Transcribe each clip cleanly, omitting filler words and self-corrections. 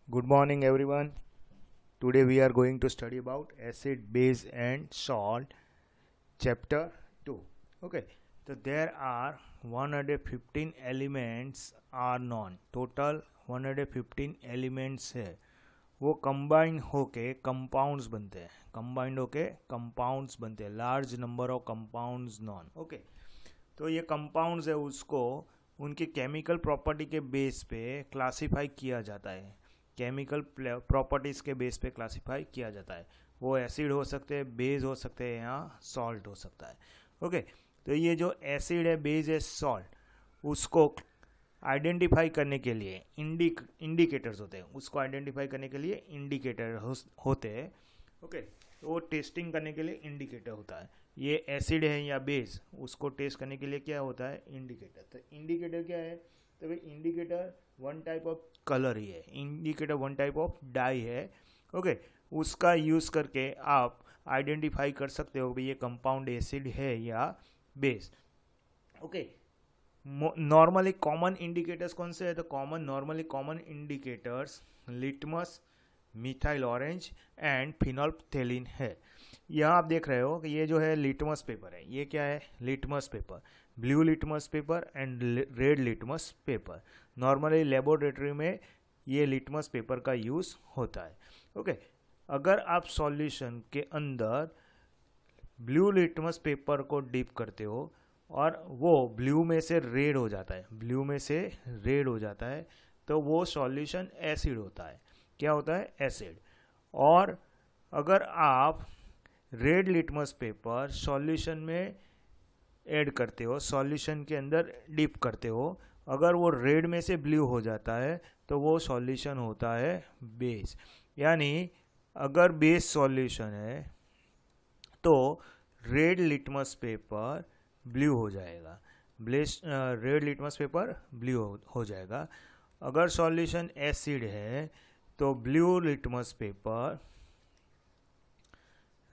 Good morning, everyone. Today we are going to study about acid, base, and salt, chapter 2. Okay, so there are 115 elements are known. Total 115 elements है वो combined होके compounds बनते हैं. Combined होके compounds बनते हैं. Large number of compounds non. Okay, तो ये कंपाउंड्स है उसको उनके केमिकल प्रॉपर्टी के बेस पे क्लासिफाई किया जाता है. केमिकल प्रॉपर्टीज़ के बेस पे क्लासिफाई किया जाता है. वो एसिड हो सकते हैं, बेस हो सकते हैं, या सॉल्ट हो सकता है. ओके, तो ये जो एसिड है, बेस है, सॉल्ट, उसको आइडेंटिफाई करने के लिए इंडिकेटर्स होते हैं. उसको आइडेंटिफाई करने के लिए इंडिकेटर होते हैं. ओके, तो वो टेस्टिंग करने के लिए इंडिकेटर होता है. ये एसिड है या बेस, उसको टेस्ट करने के लिए क्या होता है? इंडिकेटर. तो इंडिकेटर क्या है? तो भाई indicator one type of colour ही है. Indicator one type of dye है. ओके, उसका यूज़ करके आप आइडेंटिफाई कर सकते हो कि ये कंपाउंड एसिड है या base. Okay, normally common indicators कौन से है? तो normally common indicators litmus, methyl orange and phenolphthalein है. यहाँ आप देख रहे हो कि ये जो है लिटमस पेपर है. ये क्या है? Litmus paper. Blue litmus paper and red litmus paper. Normally laboratory में ये लिटमस पेपर का यूज़ होता है. ओके, अगर आप सॉल्यूशन के अंदर ब्लू लिटमस पेपर को डिप करते हो और वो ब्लू में से रेड हो जाता है, ब्लू में से रेड हो जाता है, तो वो सॉल्यूशन एसिड होता है. क्या होता है? एसिड. और अगर आप रेड लिटमस पेपर सॉल्यूशन में ऐड करते हो, सॉल्यूशन के अंदर डिप करते हो, अगर वो रेड में से ब्लू हो जाता है तो वो सॉल्यूशन होता है बेस. यानी अगर बेस सॉल्यूशन है तो रेड लिटमस पेपर ब्लू हो जाएगा. रेड लिटमस पेपर ब्लू हो जाएगा. अगर सॉल्यूशन एसिड है तो ब्लू लिटमस पेपर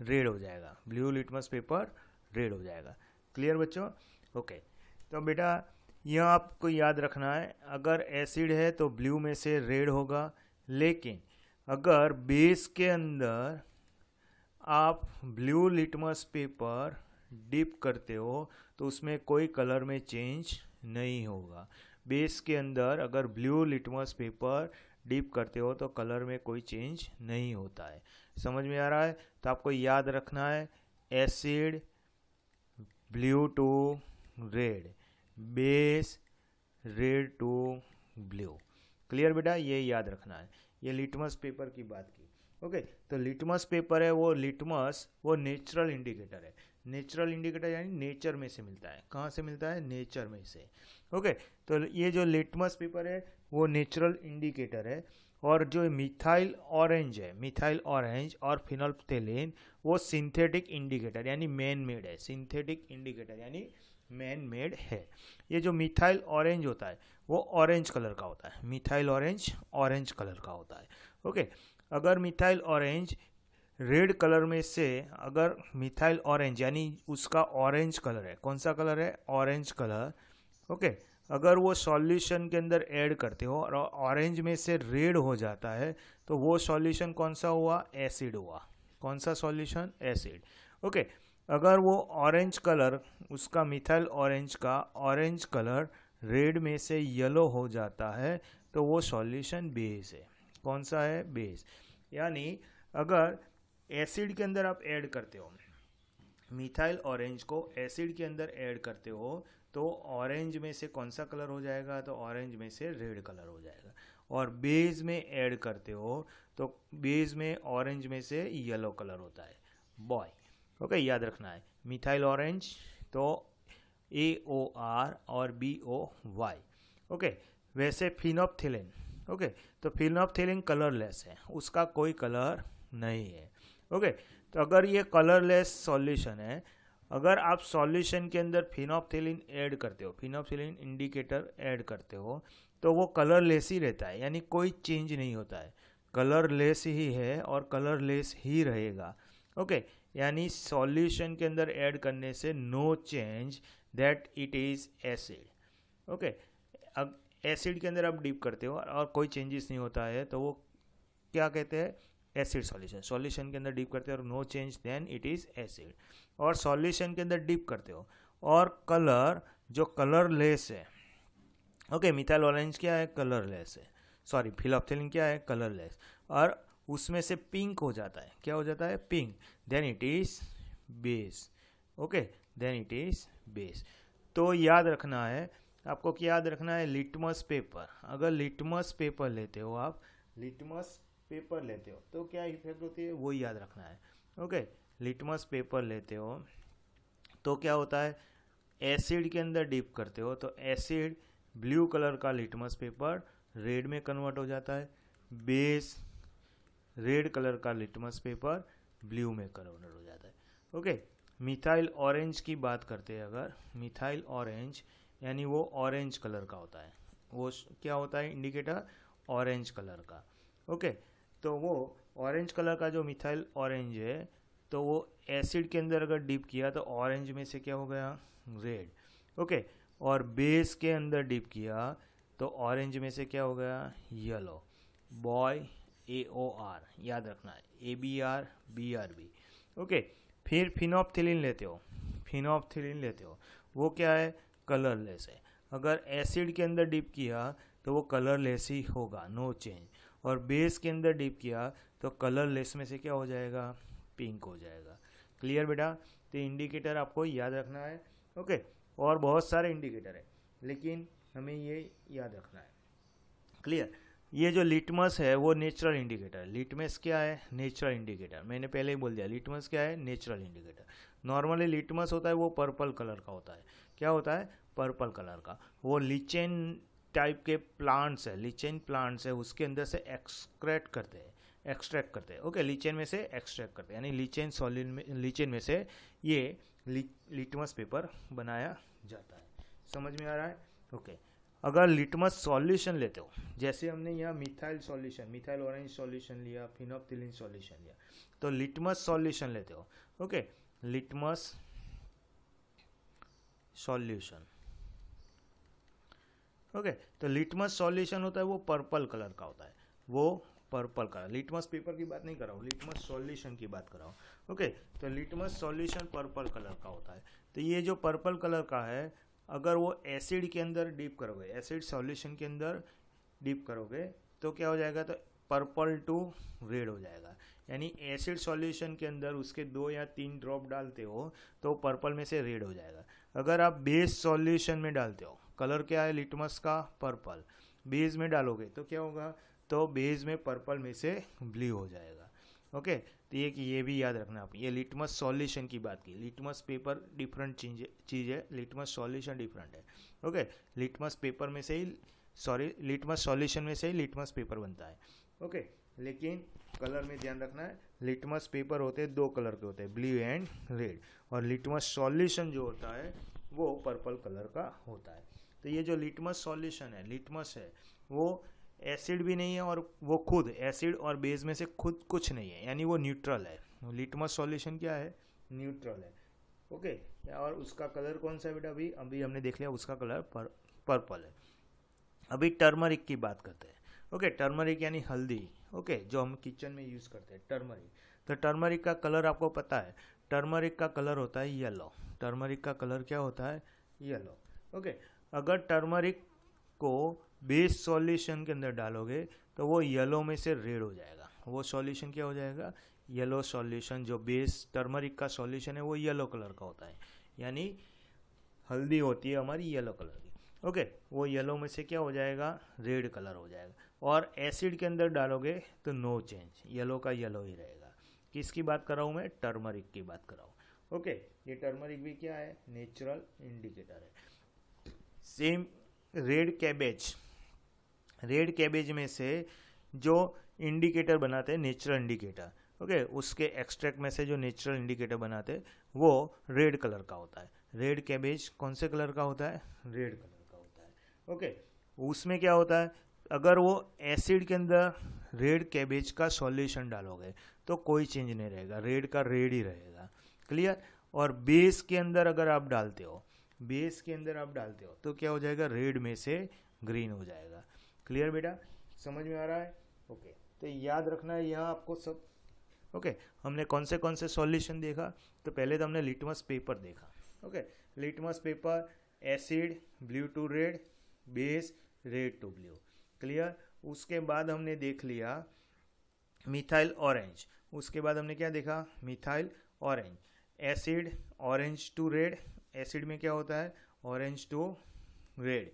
रेड हो जाएगा. ब्लू लिटमस पेपर रेड हो जाएगा. क्लियर बच्चों? ओके, तो बेटा यह आपको याद रखना है. अगर एसिड है तो ब्लू में से रेड होगा, लेकिन अगर बेस के अंदर आप ब्लू लिटमस पेपर डिप करते हो तो उसमें कोई कलर में चेंज नहीं होगा. बेस के अंदर अगर ब्लू लिटमस पेपर डिप करते हो तो कलर में कोई चेंज नहीं होता है. समझ में आ रहा है? तो आपको याद रखना है acid blue to red, base red to blue. Clear बेटा? ये याद रखना है. ये लिटमस पेपर की बात की. ओके, तो लिटमस पेपर है वो नेचुरल इंडिकेटर है. नेचुरल इंडिकेटर यानी नेचर में से मिलता है. कहाँ से मिलता है? नेचर में से. ओके, तो ये जो लिटमस पेपर है वो नेचुरल इंडिकेटर है. और जो मिथाइल ऑरेंज है, मिथाइल ऑरेंज और फिनोल्फ्थेलिन, वो सिंथेटिक इंडिकेटर यानी मैन मेड है. सिंथेटिक इंडिकेटर यानी मैन मेड है. ये जो मिथाइल ऑरेंज होता है वो ऑरेंज कलर का होता है. मिथाइल ऑरेंज कलर का होता है. ओके, अगर मिथाइल ऑरेंज रेड कलर में से, अगर मिथाइल ऑरेंज यानी उसका ऑरेंज कलर है, कौन सा कलर है? Orange colour. ओके, अगर वो सॉल्यूशन के अंदर ऐड करते हो और ऑरेंज में से रेड हो जाता है तो वो सॉल्यूशन कौन सा हुआ? एसिड हुआ. कौन सा सॉल्यूशन? एसिड. ओके, अगर वो ऑरेंज कलर, उसका मिथाइल ऑरेंज का ऑरेंज कलर रेड में से येलो हो जाता है तो वो सॉल्यूशन बेस है. कौन सा है? बेस. यानी अगर एसिड के अंदर आप ऐड करते हो, मिथाइल ऑरेंज को एसिड के अंदर ऐड करते हो तो ऑरेंज में से कौन सा कलर हो जाएगा? तो ऑरेंज में से रेड कलर हो जाएगा. और बेस में ऐड करते हो तो बेस में ऑरेंज में से येलो कलर होता है. बॉय. ओके, याद रखना है. मिथाइल ऑरेंज तो AOR और BOY. ओके, वैसे फिनोल्फ्थेलिन. ओके, तो फिनोल्फ्थेलिन कलरलेस है, उसका कोई कलर नहीं है. ओके, तो अगर ये कलरलेस सॉल्यूशन है, अगर आप सॉल्यूशन के अंदर फिनोल्फ्थेलिन ऐड करते हो, फिनोल्फ्थेलिन इंडिकेटर ऐड करते हो, तो वो कलरलेस ही रहता है. यानी कोई चेंज नहीं होता है. कलरलेस ही है और कलरलेस ही रहेगा. ओके, यानी सॉल्यूशन के अंदर ऐड करने से no change that it is acid. Okay, अब एसिड के अंदर आप डिप करते हो और कोई चेंजेस नहीं होता है तो वो क्या कहते हैं, एसिड सॉल्यूशन। सॉल्यूशन के अंदर डिप करते हो और no change then it is acid. और सॉल्यूशन के अंदर डिप करते हो और कलर जो कलरलेस है, ओके, मिथाइल ऑरेंज क्या है, कलरलेस है, सॉरी फिनोल्फ्थेलिन क्या है, कलरलेस, और उसमें से पिंक हो जाता है, क्या हो जाता है, pink, then it is base, okay, then it is base. तो याद रखना है आपको, क्या याद रखना है, लिटमस पेपर, अगर लिटमस पेपर लेते हो आप, लिटमस पेपर लेते हो तो क्या इफेक्ट होती है वो याद रखना है, ओके। लिटमस पेपर लेते हो तो क्या होता है, एसिड के अंदर डिप करते हो तो एसिड ब्लू कलर का लिटमस पेपर रेड में कन्वर्ट हो जाता है, बेस रेड कलर का लिटमस पेपर ब्लू में कन्वर्ट हो जाता है, ओके। मिथाइल ऑरेंज की बात करते हैं अगर, मिथाइल ऑरेंज यानी वो ऑरेंज कलर का होता है, वो क्या होता है, इंडिकेटर ऑरेंज कलर का, ओके। तो वो ऑरेंज कलर का जो मिथाइल ऑरेंज है, तो वो एसिड के अंदर अगर डिप किया तो ऑरेंज में से क्या हो गया, रेड, ओके। और बेस के अंदर डिप किया तो ऑरेंज में से क्या हो गया, येलो। बॉय AOR याद रखना है, ABR BRB, ओके। फिर फिनोल्फ्थेलिन लेते हो, फिनोल्फ्थेलिन लेते हो, वो क्या है, कलरलेस है, अगर एसिड के अंदर डिप किया तो वो कलरलेस ही होगा, नो चेंज, और बेस के अंदर डिप किया तो कलरलेस में से क्या हो जाएगा, पिंक हो जाएगा। क्लियर बेटा, तो इंडिकेटर आपको याद रखना है, ओके। और बहुत सारे इंडिकेटर है लेकिन हमें ये याद रखना है, क्लियर। ये जो लिटमस है वो नेचुरल इंडिकेटर है, लिटमस क्या है, नेचुरल इंडिकेटर, मैंने पहले ही बोल दिया, लिटमस क्या है, नेचुरल इंडिकेटर। नॉर्मली लिटमस होता है वो पर्पल कलर का होता है, क्या होता है, पर्पल कलर का, वो लिचेन टाइप के प्लांट्स है, लिचेन प्लांट्स है, उसके अंदर से एक्सट्रैक्ट करते हैं, एक्सट्रैक्ट करते हैं, ओके, लिचेन में से एक्सट्रैक्ट करते हैं, यानी लिचेन सॉलिड में, लिचेन में से ये लिटमस पेपर बनाया जाता है। समझ में आ रहा है, ओके। अगर लिटमस सॉल्यूशन लेते हो, जैसे हमने यहाँ methyl solution, methyl orange solution लिया, फिनोल्फ्थेलिन सॉल्यूशन लिया, तो लिटमस सॉल्यूशन लेते हो, ओके, लिटमस सॉल्यूशन, ओके। तो लिटमस सॉल्यूशन होता है वो पर्पल कलर का होता है, वो पर्पल कलर, लिटमस पेपर की बात नहीं कर रहा हूँ, लिटमस सॉल्यूशन की बात कर रहा हूँ, ओके। तो लिटमस सॉल्यूशन पर्पल कलर का होता है। तो ये जो पर्पल कलर का है, अगर वो एसिड के अंदर डिप करोगे, एसिड सॉल्यूशन के अंदर डिप करोगे तो क्या हो जाएगा, तो पर्पल टू रेड हो जाएगा, यानी एसिड सॉल्यूशन के अंदर उसके 2 या 3 ड्रॉप डालते हो तो पर्पल में से रेड हो जाएगा। अगर आप बेस सॉल्यूशन में डालते हो, कलर क्या है लिटमस का, पर्पल, बेस में डालोगे तो क्या होगा, तो बेस में पर्पल में से ब्लू हो जाएगा, ओके। तो ये भी याद रखना आप, ये लिटमस सॉल्यूशन की बात की, लिटमस पेपर डिफरेंट चीज़ है, लिटमस सॉल्यूशन डिफरेंट है, ओके। लिटमस पेपर में से ही, सॉरी, लिटमस सॉल्यूशन में से ही लिटमस पेपर बनता है, ओके। लेकिन कलर में ध्यान रखना है, लिटमस पेपर होते हैं 2 कलर के होते हैं, ब्लू एंड रेड, और लिटमस सॉल्यूशन जो होता है वो पर्पल कलर का होता है। तो ये जो लिटमस सॉल्यूशन है, लिटमस है, वो एसिड भी नहीं है और वो खुद एसिड और बेस में से खुद कुछ नहीं है, यानी वो न्यूट्रल है। लिटमस सॉल्यूशन क्या है, न्यूट्रल है, ओके। और उसका कलर कौन सा है बेटा, अभी अभी हमने देख लिया, उसका कलर पर्पल है। अभी टर्मरिक की बात करते हैं, ओके। टर्मरिक यानी हल्दी, ओके, जो हम किचन में यूज़ करते हैं, टर्मरिक। तो टर्मरिक का कलर आपको पता है, टर्मरिक का कलर होता है येलो, टर्मरिक का कलर क्या होता है, येलो, ओके। अगर टर्मरिक को बेस सॉल्यूशन के अंदर डालोगे तो वो येलो में से रेड हो जाएगा, वो सॉल्यूशन क्या हो जाएगा, येलो सॉल्यूशन। जो बेस टर्मरिक का सॉल्यूशन है वो येलो कलर का होता है, यानी हल्दी होती है हमारी येलो कलर की, ओके। वो येलो में से क्या हो जाएगा, रेड कलर हो जाएगा। और एसिड के अंदर डालोगे तो नो चेंज, येलो का येलो ही रहेगा। किसकी बात कर रहा हूँ मैं, टर्मरिक की बात कर रहा हूँ, ओके। ये टर्मरिक भी क्या है, नेचुरल इंडिकेटर है। Same red cabbage, red cabbage में से जो इंडिकेटर बनाते हैं, नेचुरल इंडिकेटर, ओके, उसके एक्सट्रैक्ट में से जो नेचुरल इंडिकेटर बनाते हैं वो रेड कलर का होता है। रेड कैबेज कौन से कलर का होता है, रेड कलर का होता है, ओके। उसमें क्या होता है, अगर वो एसिड के अंदर रेड कैबेज का सॉल्यूशन डालोगे तो कोई चेंज नहीं रहेगा, रेड का रेड ही रहेगा, क्लियर। और बेस के अंदर अगर आप डालते हो, बेस के अंदर आप डालते हो तो क्या हो जाएगा, रेड में से ग्रीन हो जाएगा। क्लियर बेटा, समझ में आ रहा है, ओके। तो याद रखना है यहाँ आपको सब। ओके, हमने कौन से सॉल्यूशन देखा, तो पहले तो हमने लिटमस पेपर देखा। Okay, litmus paper, acid blue to red, base red to blue, clear. उसके बाद हमने देख लिया मिथाइल ऑरेंज, उसके बाद हमने क्या देखा, methyl orange, acid orange to red, acid में क्या होता है, orange to red.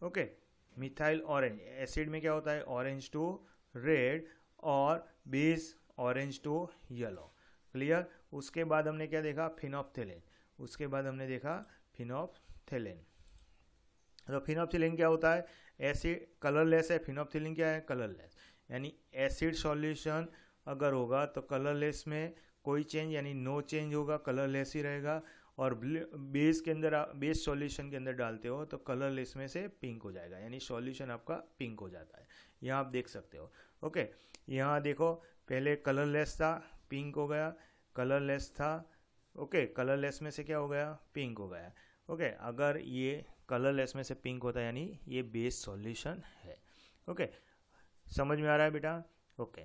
Okay, methyl orange, acid में क्या होता है, ऑरेंज टू रेड, और base orange to yellow, clear. उसके बाद हमने क्या देखा, फिनोप्थिलीन, उसके बाद हमने देखा फिनोप्थिलीन। तो फिनोप्थिलीन क्या होता है, एसिड कलरलेस है, फिनोप्थिलीन क्या है, कलरलेस, यानी एसिड सॉल्यूशन अगर होगा तो कलरलेस में कोई चेंज यानी नो चेंज होगा, कलरलेस ही रहेगा। और बेस के अंदर, बेस सॉल्यूशन के अंदर डालते हो तो कलरलेस में से पिंक हो जाएगा, यानी सॉल्यूशन आपका पिंक हो जाता है। यहाँ आप देख सकते हो। ओके, यहाँ देखो पहले कलरलेस था, पिंक हो गया, कलरलेस था, ओके, कलरलेस में से क्या हो गया, पिंक हो गया। ओके, अगर ये कलरलेस में से पिंक होता है यानी ये बेस सॉल्यूशन है। ओके, समझ में आ रहा है बेटा। ओके,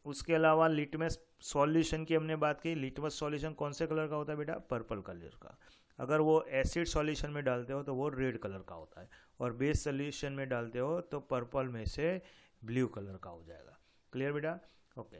उसके अलावा लिटमस सॉल्यूशन की हमने बात की। लिटमस सॉल्यूशन कौन से कलर का होता है बेटा, पर्पल कलर का। अगर वो एसिड सॉल्यूशन में डालते हो तो वो रेड कलर का होता है, और बेस सॉल्यूशन में डालते हो तो पर्पल में से ब्लू कलर का हो जाएगा, क्लियर बेटा। ओके,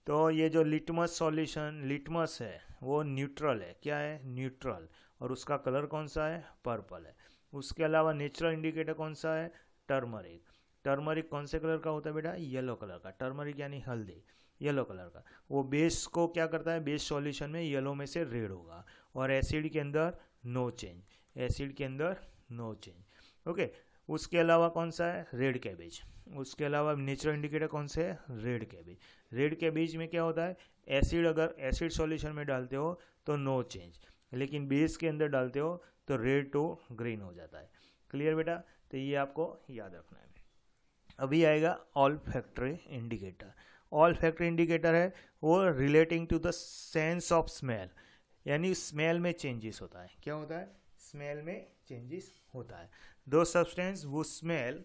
तो ये जो लिटमस सॉल्यूशन, लिटमस है वो न्यूट्रल है, क्या है, न्यूट्रल, और उसका कलर कौन सा है, पर्पल है। उसके अलावा नेचुरल इंडिकेटर कौन सा है, टर्मरिक। टर्मरिक कौन से कलर का होता है बेटा, येलो कलर का। टर्मरिक यानी हल्दी, येलो कलर का। वो बेस को क्या करता है, बेस सॉल्यूशन में येलो में से रेड होगा, और एसिड के अंदर नो चेंज, एसिड के अंदर नो चेंज। ओके, उसके अलावा कौन सा है, रेड कैबेज। उसके अलावा नेचुरल इंडिकेटर कौन से है, रेड कैबेज। रेड कैबेज में क्या होता है, एसिड अगर एसिड सॉल्यूशन में डालते हो तो नो चेंज, लेकिन बेस के अंदर डालते हो तो रेड टू ग्रीन हो जाता है, क्लियर बेटा। तो ये आपको याद रखना है। अभी आएगा olfactory indicator. Olfactory indicator है वो relating to the sense of smell, यानी स्मेल में चेंजेस होता है। क्या होता है, स्मेल में चेंजेस होता है। दो सब्सटेंस वो स्मेल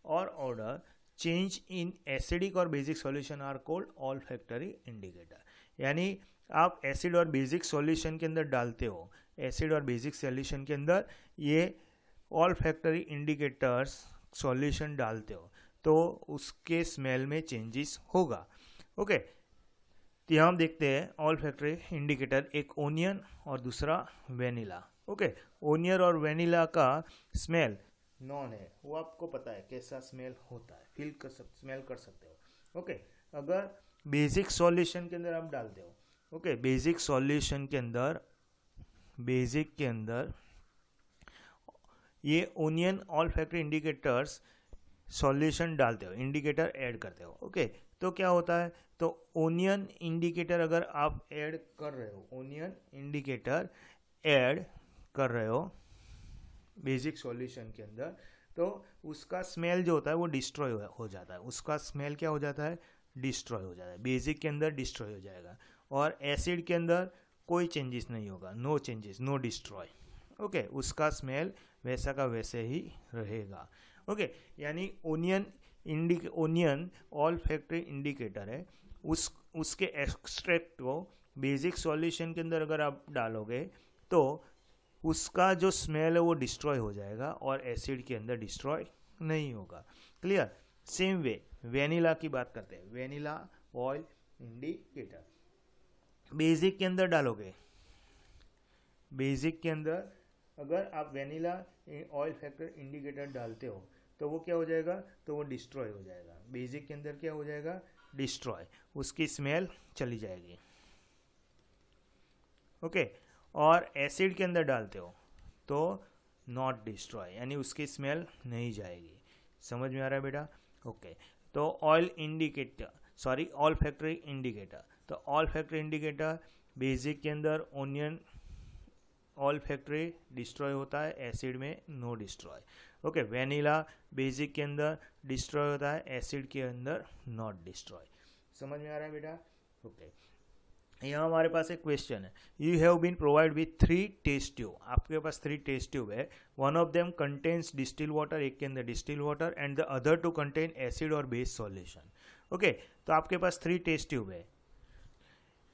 और ऑर्डर चेंज इन एसिडिक और basic solution are called olfactory indicator. यानी आप एसिड और बेसिक सॉल्यूशन के अंदर डालते हो, एसिड और बेसिक सॉल्यूशन के अंदर ये ऑल फैक्टरी इंडिकेटर्स सॉल्यूशन डालते हो तो उसके स्मेल में चेंजेस होगा। ओके, तो यहाँ हम देखते हैं ऑल फैक्टरी इंडिकेटर, एक ओनियन और दूसरा वेनिला। ओके, ओनियन और वेनिला का स्मेल नॉन है, वो आपको पता है कैसा स्मेल होता है, फील कर सकते, स्मेल कर सकते हो। ओके, अगर बेसिक सॉल्यूशन के अंदर आप डालते हो, ओके, बेसिक सॉल्यूशन के अंदर, बेसिक के अंदर ये onion all factory indicators solution डालते हो, इंडिकेटर ऐड करते हो। ओके, तो क्या होता है, तो ओनियन इंडिकेटर अगर आप ऐड कर रहे हो, ओनियन इंडिकेटर ऐड कर रहे हो बेसिक सॉल्यूशन के अंदर, तो उसका स्मेल जो होता है वो डिस्ट्रॉय हो जाता है। उसका स्मेल क्या हो जाता है, डिस्ट्रॉय हो जाता है, बेसिक के अंदर डिस्ट्रॉय हो जाएगा। और एसिड के अंदर कोई चेंजेस नहीं होगा, no changes, no destroy. Okay, उसका स्मेल वैसा का वैसे ही रहेगा। ओके, यानी ओनियन ऑल फैक्टरी इंडिकेटर है, उसके एक्सट्रैक्ट को बेसिक सॉल्यूशन के अंदर अगर आप डालोगे तो उसका जो स्मेल है वो डिस्ट्रॉय हो जाएगा और एसिड के अंदर डिस्ट्रॉय नहीं होगा, क्लियर। सेम वे वेनिला की बात करते हैं, वेनिला ऑयल इंडिकेटर बेसिक के अंदर डालोगे, बेसिक के अंदर अगर आप वेनिला ऑयल फैक्टर इंडिकेटर डालते हो तो वो क्या हो जाएगा, तो वो डिस्ट्रॉय हो जाएगा। बेसिक के अंदर क्या हो जाएगा, डिस्ट्रॉय, उसकी स्मेल चली जाएगी। ओके, और एसिड के अंदर डालते हो तो नॉट डिस्ट्रॉय, यानी उसकी स्मेल नहीं जाएगी। समझ में आ रहा है बेटा। ओके, तो oil indicator, sorry all factory indicator, तो ऑल फैक्टरी इंडिकेटर बेसिक के अंदर ओनियन ऑल फैक्टरी डिस्ट्रॉय होता है, एसिड में no destroy. Okay, vanilla basic के अंदर डिस्ट्रॉय होता है, एसिड के अंदर नॉट डिस्ट्रॉय। समझ में आ रहा है बेटा। ओके, यहाँ हमारे पास एक क्वेश्चन है, you have been provide with 3 test tube, आपके पास 3 टेस्ट ट्यूब है, one of them contains distil water, एक के अंदर distil water, and the other two contain acid और बेस सॉल्यूशन। ओके, तो आपके पास 3 टेस्ट ट्यूब है,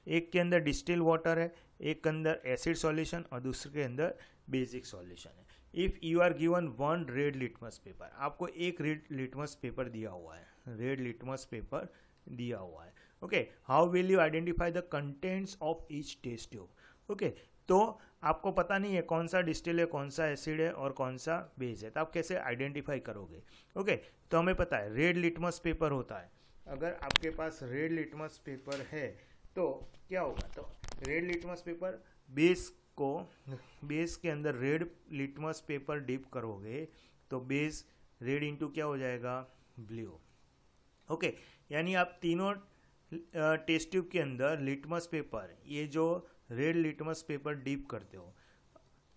एक के अंदर डिस्टिल वाटर है, एक के अंदर एसिड सॉल्यूशन और दूसरे के अंदर बेसिक सॉल्यूशन है। If you are given 1 red litmus paper, आपको एक रेड लिटमस पेपर दिया हुआ है, रेड लिटमस पेपर दिया हुआ है। Okay, how will you identify the contents of each test tube? Okay, तो आपको पता नहीं है कौन सा डिस्टिल है, कौन सा एसिड है और कौन सा बेस है, तो आप कैसे आइडेंटिफाई करोगे? ओके, तो हमें पता है रेड लिटमस पेपर होता है। अगर आपके पास रेड लिटमस पेपर है तो क्या होगा, तो रेड लिटमस पेपर बेस के अंदर रेड लिटमस पेपर डिप करोगे तो बेस रेड इंटू क्या हो जाएगा, ब्लू। ओके, यानी आप तीनों टेस्ट ट्यूब के अंदर लिटमस पेपर, ये जो रेड लिटमस पेपर डिप करते हो,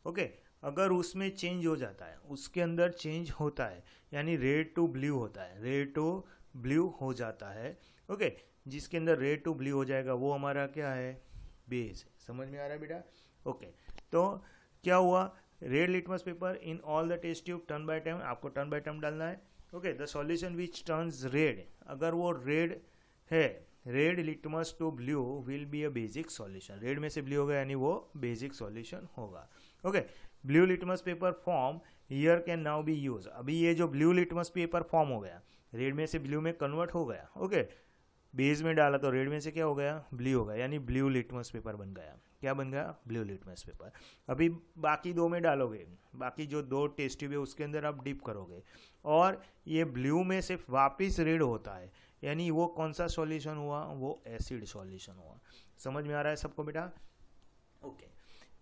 ओके, अगर उसमें चेंज हो जाता है, उसके अंदर चेंज होता है, यानी रेड टू ब्लू होता है, रेड टू ब्लू हो जाता है। ओके, जिसके अंदर रेड टू ब्लू हो जाएगा वो हमारा क्या है, बेस। समझ में आ रहा है बेटा? ओके, तो क्या हुआ, red litmus paper in all the test tube turn by turn, आपको टर्न बाय टर्न डालना है। Okay, the solution which turns red, अगर वो रेड है, red litmus to blue will be a basic solution, red में से blue होगा यानी वो बेसिक सॉल्यूशन होगा। Okay, blue litmus paper from here can now be use, अभी ये जो ब्लू लिटमस पेपर फॉर्म हो गया, रेड में से ब्लू में कन्वर्ट हो गया। ओके, बेस में डाला तो रेड में से क्या हो गया, ब्लू हो गया, यानी ब्लू लिटमस पेपर बन गया। क्या बन गया, ब्लू लिटमस पेपर। अभी बाकी 2 में डालोगे, बाकी जो 2 टेस्ट ट्यूब है उसके अंदर आप डिप करोगे और ये ब्लू में से वापिस रेड होता है, यानी वो कौन सा सॉल्यूशन हुआ, वो एसिड सॉल्यूशन हुआ। समझ में आ रहा है सबको बेटा? ओके,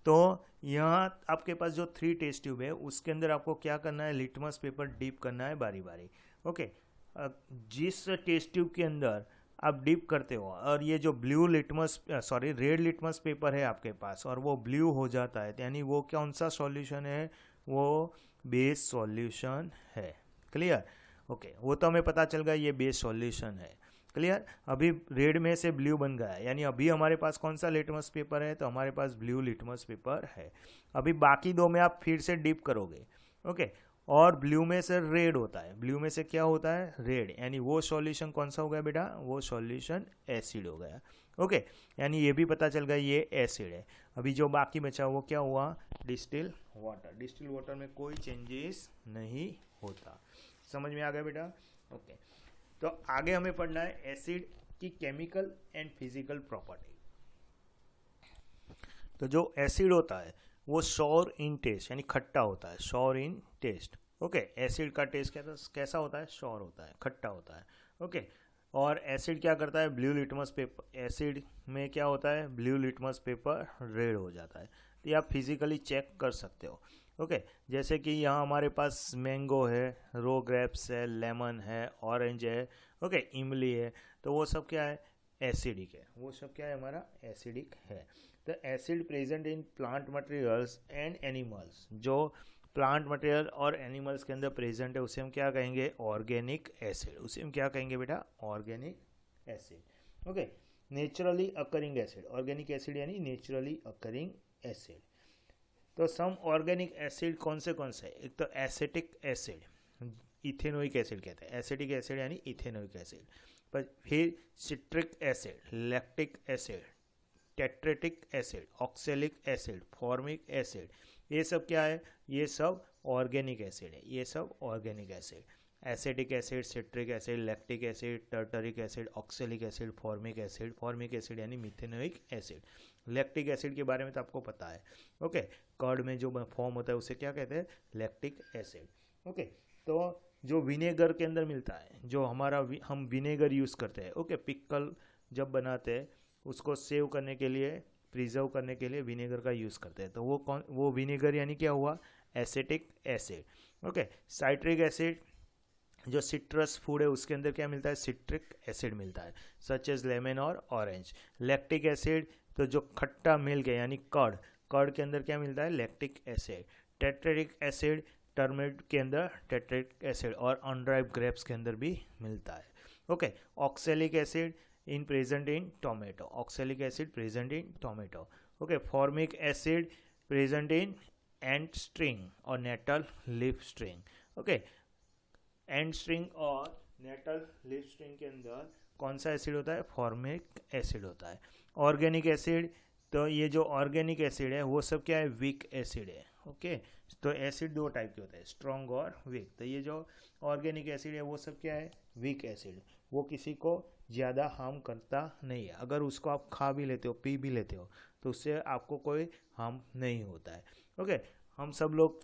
तो यहाँ आपके पास जो 3 टेस्ट ट्यूब है उसके अंदर आपको क्या करना है, लिटमस पेपर डिप करना है बारी बारी। ओके, जिस टेस्ट ट्यूब के अंदर आप डिप करते हो और ये जो रेड लिटमस पेपर है आपके पास और वो ब्लू हो जाता है, यानी वो कौन सा सॉल्यूशन है, वो बेस सॉल्यूशन है। क्लियर? ओके, वो तो हमें पता चल गया ये बेस सॉल्यूशन है। क्लियर? अभी रेड में से ब्लू बन गया है, यानी अभी हमारे पास कौन सा लिटमस पेपर है, तो हमारे पास ब्लू लिटमस पेपर है। अभी बाकी 2 में आप फिर से डिप करोगे। ओके, और ब्लू में से रेड होता है, ब्लू में से क्या होता है, रेड, यानी वो सॉल्यूशन कौन सा हो गया बेटा, वो सॉल्यूशन एसिड हो गया। ओके, यानी ये भी पता चल गया ये एसिड है। अभी जो बाकी बचा वो क्या हुआ, डिस्टिल वाटर। डिस्टिल वाटर में कोई चेंजेस नहीं होता। समझ में आ गया बेटा? ओके, तो आगे हमें पढ़ना है एसिड की केमिकल एंड फिजिकल प्रॉपर्टी। तो जो एसिड होता है वो सॉर इन टेस्ट, यानी खट्टा होता है, सॉर इन टेस्ट। ओके, एसिड का टेस्ट कैसा होता है, सॉर होता है, खट्टा होता है। ओके, और एसिड क्या करता है, ब्लू लिटमस पेपर, एसिड में क्या होता है, ब्लू लिटमस पेपर रेड हो जाता है। तो ये आप फिजिकली चेक कर सकते हो। ओके, जैसे कि यहाँ हमारे पास मैंगो है, रो ग्रेप्स है, लेमन है, ऑरेंज है, ओके, इमली है, तो वो सब क्या है, एसिडिक है, वो सब क्या है, हमारा एसिडिक है। तो acid present in plant materials and animals, जो प्लांट मटेरियल और एनिमल्स के अंदर प्रेजेंट है उसे हम क्या कहेंगे, ऑर्गेनिक एसिड, उसे हम क्या कहेंगे बेटा, organic acid. Okay, naturally occurring acid, organic acid यानी नेचुरली अकरिंग एसिड। तो सम ऑर्गेनिक एसिड कौन से एक तो एसिटिक एसिड, इथेनोइक एसिड कहते हैं, एसिटिक एसिड यानी इथेनोइक एसिड, पर फिर citric acid, lactic acid, tartaric acid, oxalic acid, formic acid, ये सब क्या है, ये सब ऑर्गेनिक एसिड है, ये सब organic acid. Acetic acid, citric acid, lactic acid, tartaric acid, oxalic acid, formic acid यानी मिथेनोइक एसिड। लैक्टिक एसिड के बारे में तो आपको पता है। ओके, कर्ड में जो फॉर्म होता है उसे क्या कहते हैं, लैक्टिक एसिड। ओके, तो जो विनेगर के अंदर मिलता है, जो हम विनेगर यूज़ करते हैं, ओके, पिकल जब बनाते हैं उसको सेव करने के लिए, प्रिजर्व करने के लिए विनेगर का यूज़ करते हैं, तो वो विनेगर यानी क्या हुआ, acetic acid. Okay, citric acid, जो सिट्रस फूड है उसके अंदर क्या मिलता है, सिट्रिक एसिड मिलता है, सच एज लेमन और ऑरेंज। लैक्टिक एसिड, तो जो खट्टा मिल्क है यानी कर्ड के अंदर क्या मिलता है, lactic acid. Tartaric acid, turmeric के अंदर टेट्रेटिक एसिड, और अनराइप ग्रेप्स के अंदर भी मिलता है। Okay, oxalic acid in present in tomato, oxalic acid present in tomato. Okay, formic acid present in ant string और nettle leaf string. Okay, and string और नेटल लिप स्ट्रिंग के अंदर कौन सा एसिड होता है? फॉर्मिक एसिड होता है। ऑर्गेनिक एसिड, तो ये जो ऑर्गेनिक एसिड है वो सब क्या है? वीक एसिड है। ओके, तो एसिड दो टाइप के होते हैं, स्ट्रॉन्ग और वीक। तो ये जो ऑर्गेनिक एसिड है वो सब क्या है? Weak acid. वो किसी को ज़्यादा हार्म करता नहीं है। अगर उसको आप खा भी लेते हो, पी भी लेते हो, तो उससे आपको कोई हार्म नहीं होता है। ओके, हम सब लोग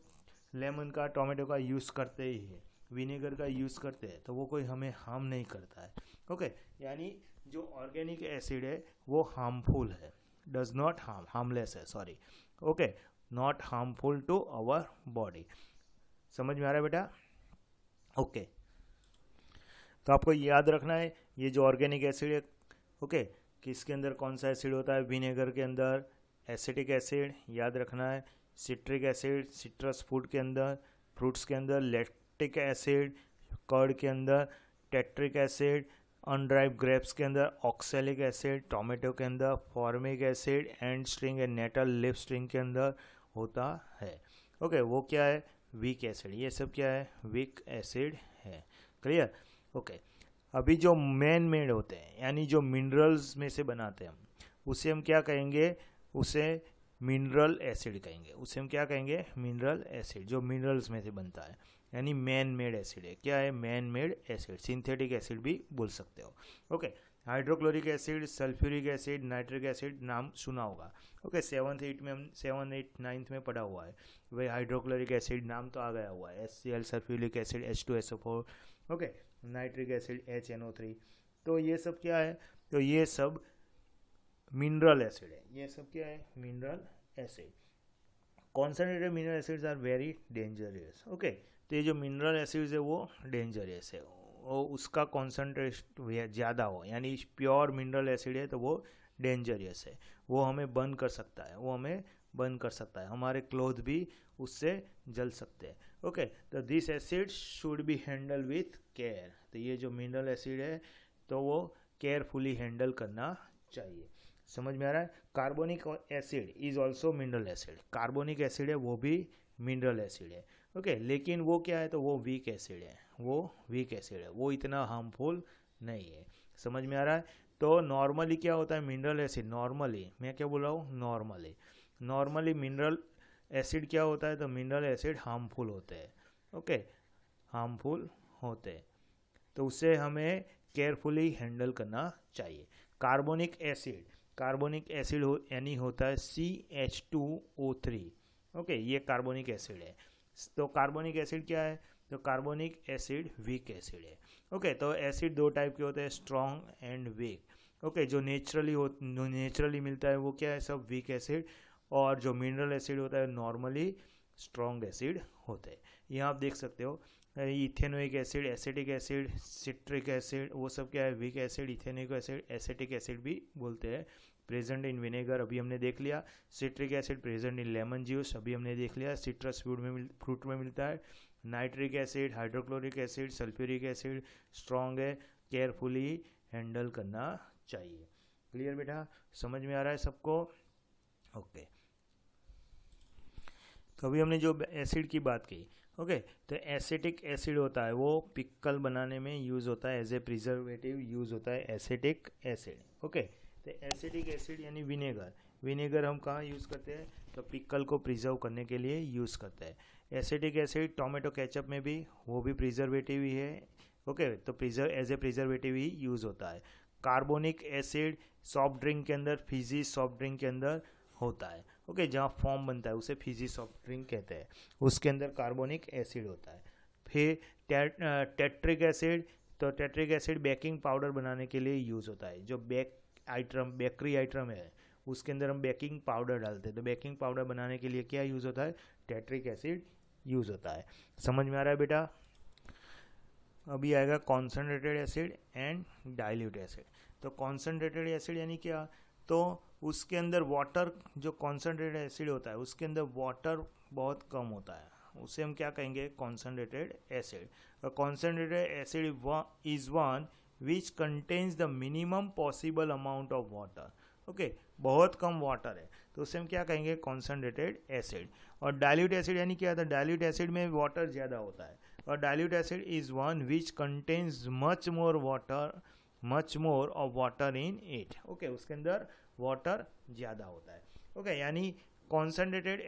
लेमन का, टोमेटो का यूज़ करते ही है, विनेगर का यूज़ करते हैं, तो वो कोई हमें हार्म नहीं करता है। ओके, यानी जो ऑर्गेनिक एसिड है वो हार्मफुल है, डज नॉट हार्म, हार्मलेस है, sorry. Okay, not harmful to our body. समझ में आ रहा है बेटा? ओके, तो आपको याद रखना है ये जो ऑर्गेनिक एसिड है, ओके, किसके अंदर कौन सा एसिड होता है? विनेगर के अंदर एसिटिक एसिड, याद रखना है। सिट्रिक एसिड सिट्रस फूड के अंदर, फ्रूट्स के अंदर लैक्टिक एसिड, कर्ड के अंदर टेट्रिक एसिड, अनड्राइव ग्रेप्स के अंदर ऑक्सैलिक एसिड, टोमेटो के अंदर formic acid, and sting and nettle lip string के अंदर होता है। ओके, वो क्या है? Weak acid. ये सब क्या है? वीक एसिड है। क्लियर? ओके, अभी जो मैन मेड होते हैं, यानी जो मिनरल्स में से बनाते हैं हम, उसे हम क्या कहेंगे? उसे मिनरल एसिड कहेंगे। उसे हम क्या कहेंगे? मिनरल एसिड, जो मिनरल्स में से बनता है, यानी मैन मेड एसिड है। क्या है? Man made acid, synthetic acid भी बोल सकते हो। Okay, hydrochloric acid, sulphuric acid, nitric acid, नाम सुना होगा। ओके, 7th 8 में हम 7th 8 9th में पढ़ा हुआ है। वही हाइड्रोक्लोरिक एसिड नाम तो आ गया हुआ है, HCl, sulphuric acid H2SO4। Okay, nitric acid HNO3। तो ये सब क्या है? तो ये सब मिनरल एसिड है। ये सब क्या है? Mineral acid. Concentrated mineral acids are very dangerous. Okay, तो ये जो मिनरल एसिड्स है वो डेंजरस है, वो उसका कॉन्सेंट्रेशन ज़्यादा हो, यानी प्योर मिनरल एसिड है तो वो डेंजरस है, वो हमें बर्न कर सकता है, वो हमें बर्न कर सकता है, हमारे क्लोथ भी उससे जल सकते हैं। ओके, तो this acid should be handle with care. तो ये जो मिनरल एसिड है तो वो केयरफुली हैंडल करना चाहिए। समझ में आ रहा है? Carbonic acid is also mineral acid. Carbonic acid है वो भी मिनरल एसिड है। ओके, लेकिन वो क्या है? तो वो वीक एसिड है, वो वीक एसिड है, वो इतना हार्मफुल नहीं है। समझ में आ रहा है? तो नॉर्मली क्या होता है? मिनरल एसिड नॉर्मली, मैं क्या बोल रहा हूँ? नॉर्मली मिनरल एसिड क्या होता है? तो मिनरल एसिड हार्मफुल होते हैं। ओके, हार्मफुल होते हैं, तो उससे हमें केयरफुली हैंडल करना चाहिए। कार्बोनिक एसिड यानी होता है CH2O3। ओके, ये कार्बोनिक एसिड है। तो कार्बोनिक एसिड क्या है? तो कार्बोनिक एसिड वीक एसिड है। ओके, तो एसिड दो टाइप के होते हैं, स्ट्रॉन्ग एंड वीक। ओके, जो नेचुरली मिलता है वो क्या है? सब वीक एसिड, और जो मिनरल एसिड होता है नॉर्मली स्ट्रॉन्ग एसिड होते हैं। यहाँ आप देख सकते हो ethanoic acid, acetic acid, citric acid, वो सब क्या है? Weak acid. Ethanoic acid acetic acid भी बोलते हैं। प्रेजेंट इन विनेगर अभी हमने देख लिया। सिट्रिक एसिड प्रेजेंट इन लेमन जूस अभी हमने देख लिया, सिट्रस फ्रूट में मिलता है। Nitric acid, hydrochloric acid, sulphuric acid strong है, केयरफुली हैंडल करना चाहिए। क्लियर बेटा? समझ में आ रहा है सबको? ओके, तो अभी हमने जो एसिड की बात की, ओके, तो एसिटिक एसिड होता है वो पिकल बनाने में यूज़ होता है, एज ए प्रिजर्वेटिव यूज़ होता है एसिटिक एसिड। ओके, तो एसिटिक एसिड यानी विनेगर हम कहाँ यूज़ करते हैं? तो पिकल को प्रिजर्व करने के लिए यूज़ करते हैं। एसिटिक एसिड टोमेटो केचप में भी, वो भी प्रिजर्वेटिव ही है। ओके, तो एज ए प्रिजर्वेटिव ही यूज़ होता है। कार्बोनिक एसिड सॉफ्ट ड्रिंक के अंदर, फिजी सॉफ्ट ड्रिंक के अंदर होता है। ओके, जहाँ फॉर्म बनता है उसे फिजी सॉफ्ट ड्रिंक कहते हैं, उसके अंदर कार्बोनिक एसिड होता है। फिर टेट्रिक एसिड, तो टेट्रिक एसिड बेकिंग पाउडर बनाने के लिए यूज़ होता है। जो बेकरी आइटम है उसके अंदर हम बेकिंग पाउडर डालते हैं, तो बेकिंग पाउडर बनाने के लिए क्या यूज़ होता है? टेट्रिक एसिड यूज़ होता है। समझ में आ रहा है बेटा? अभी आएगा concentrated acid and dilute acid. तो कॉन्सनट्रेटेड एसिड यानी क्या? तो उसके अंदर वाटर, जो कॉन्सनट्रेटेड एसिड होता है उसके अंदर वाटर बहुत कम होता है, उसे हम क्या कहेंगे? Concentrated acid. Concentrated acid is one which contains the minimum possible amount of water. Okay, बहुत कम वाटर है तो उसे हम क्या कहेंगे? Concentrated acid. और डाइल्यूट एसिड यानी क्या? था डाइल्यूट एसिड में वाटर ज़्यादा होता है, और dilute acid is one which contains much more of water in it. Okay, उसके अंदर वाटर ज़्यादा होता है। ओके, यानी कॉन्सेंट्रेटेड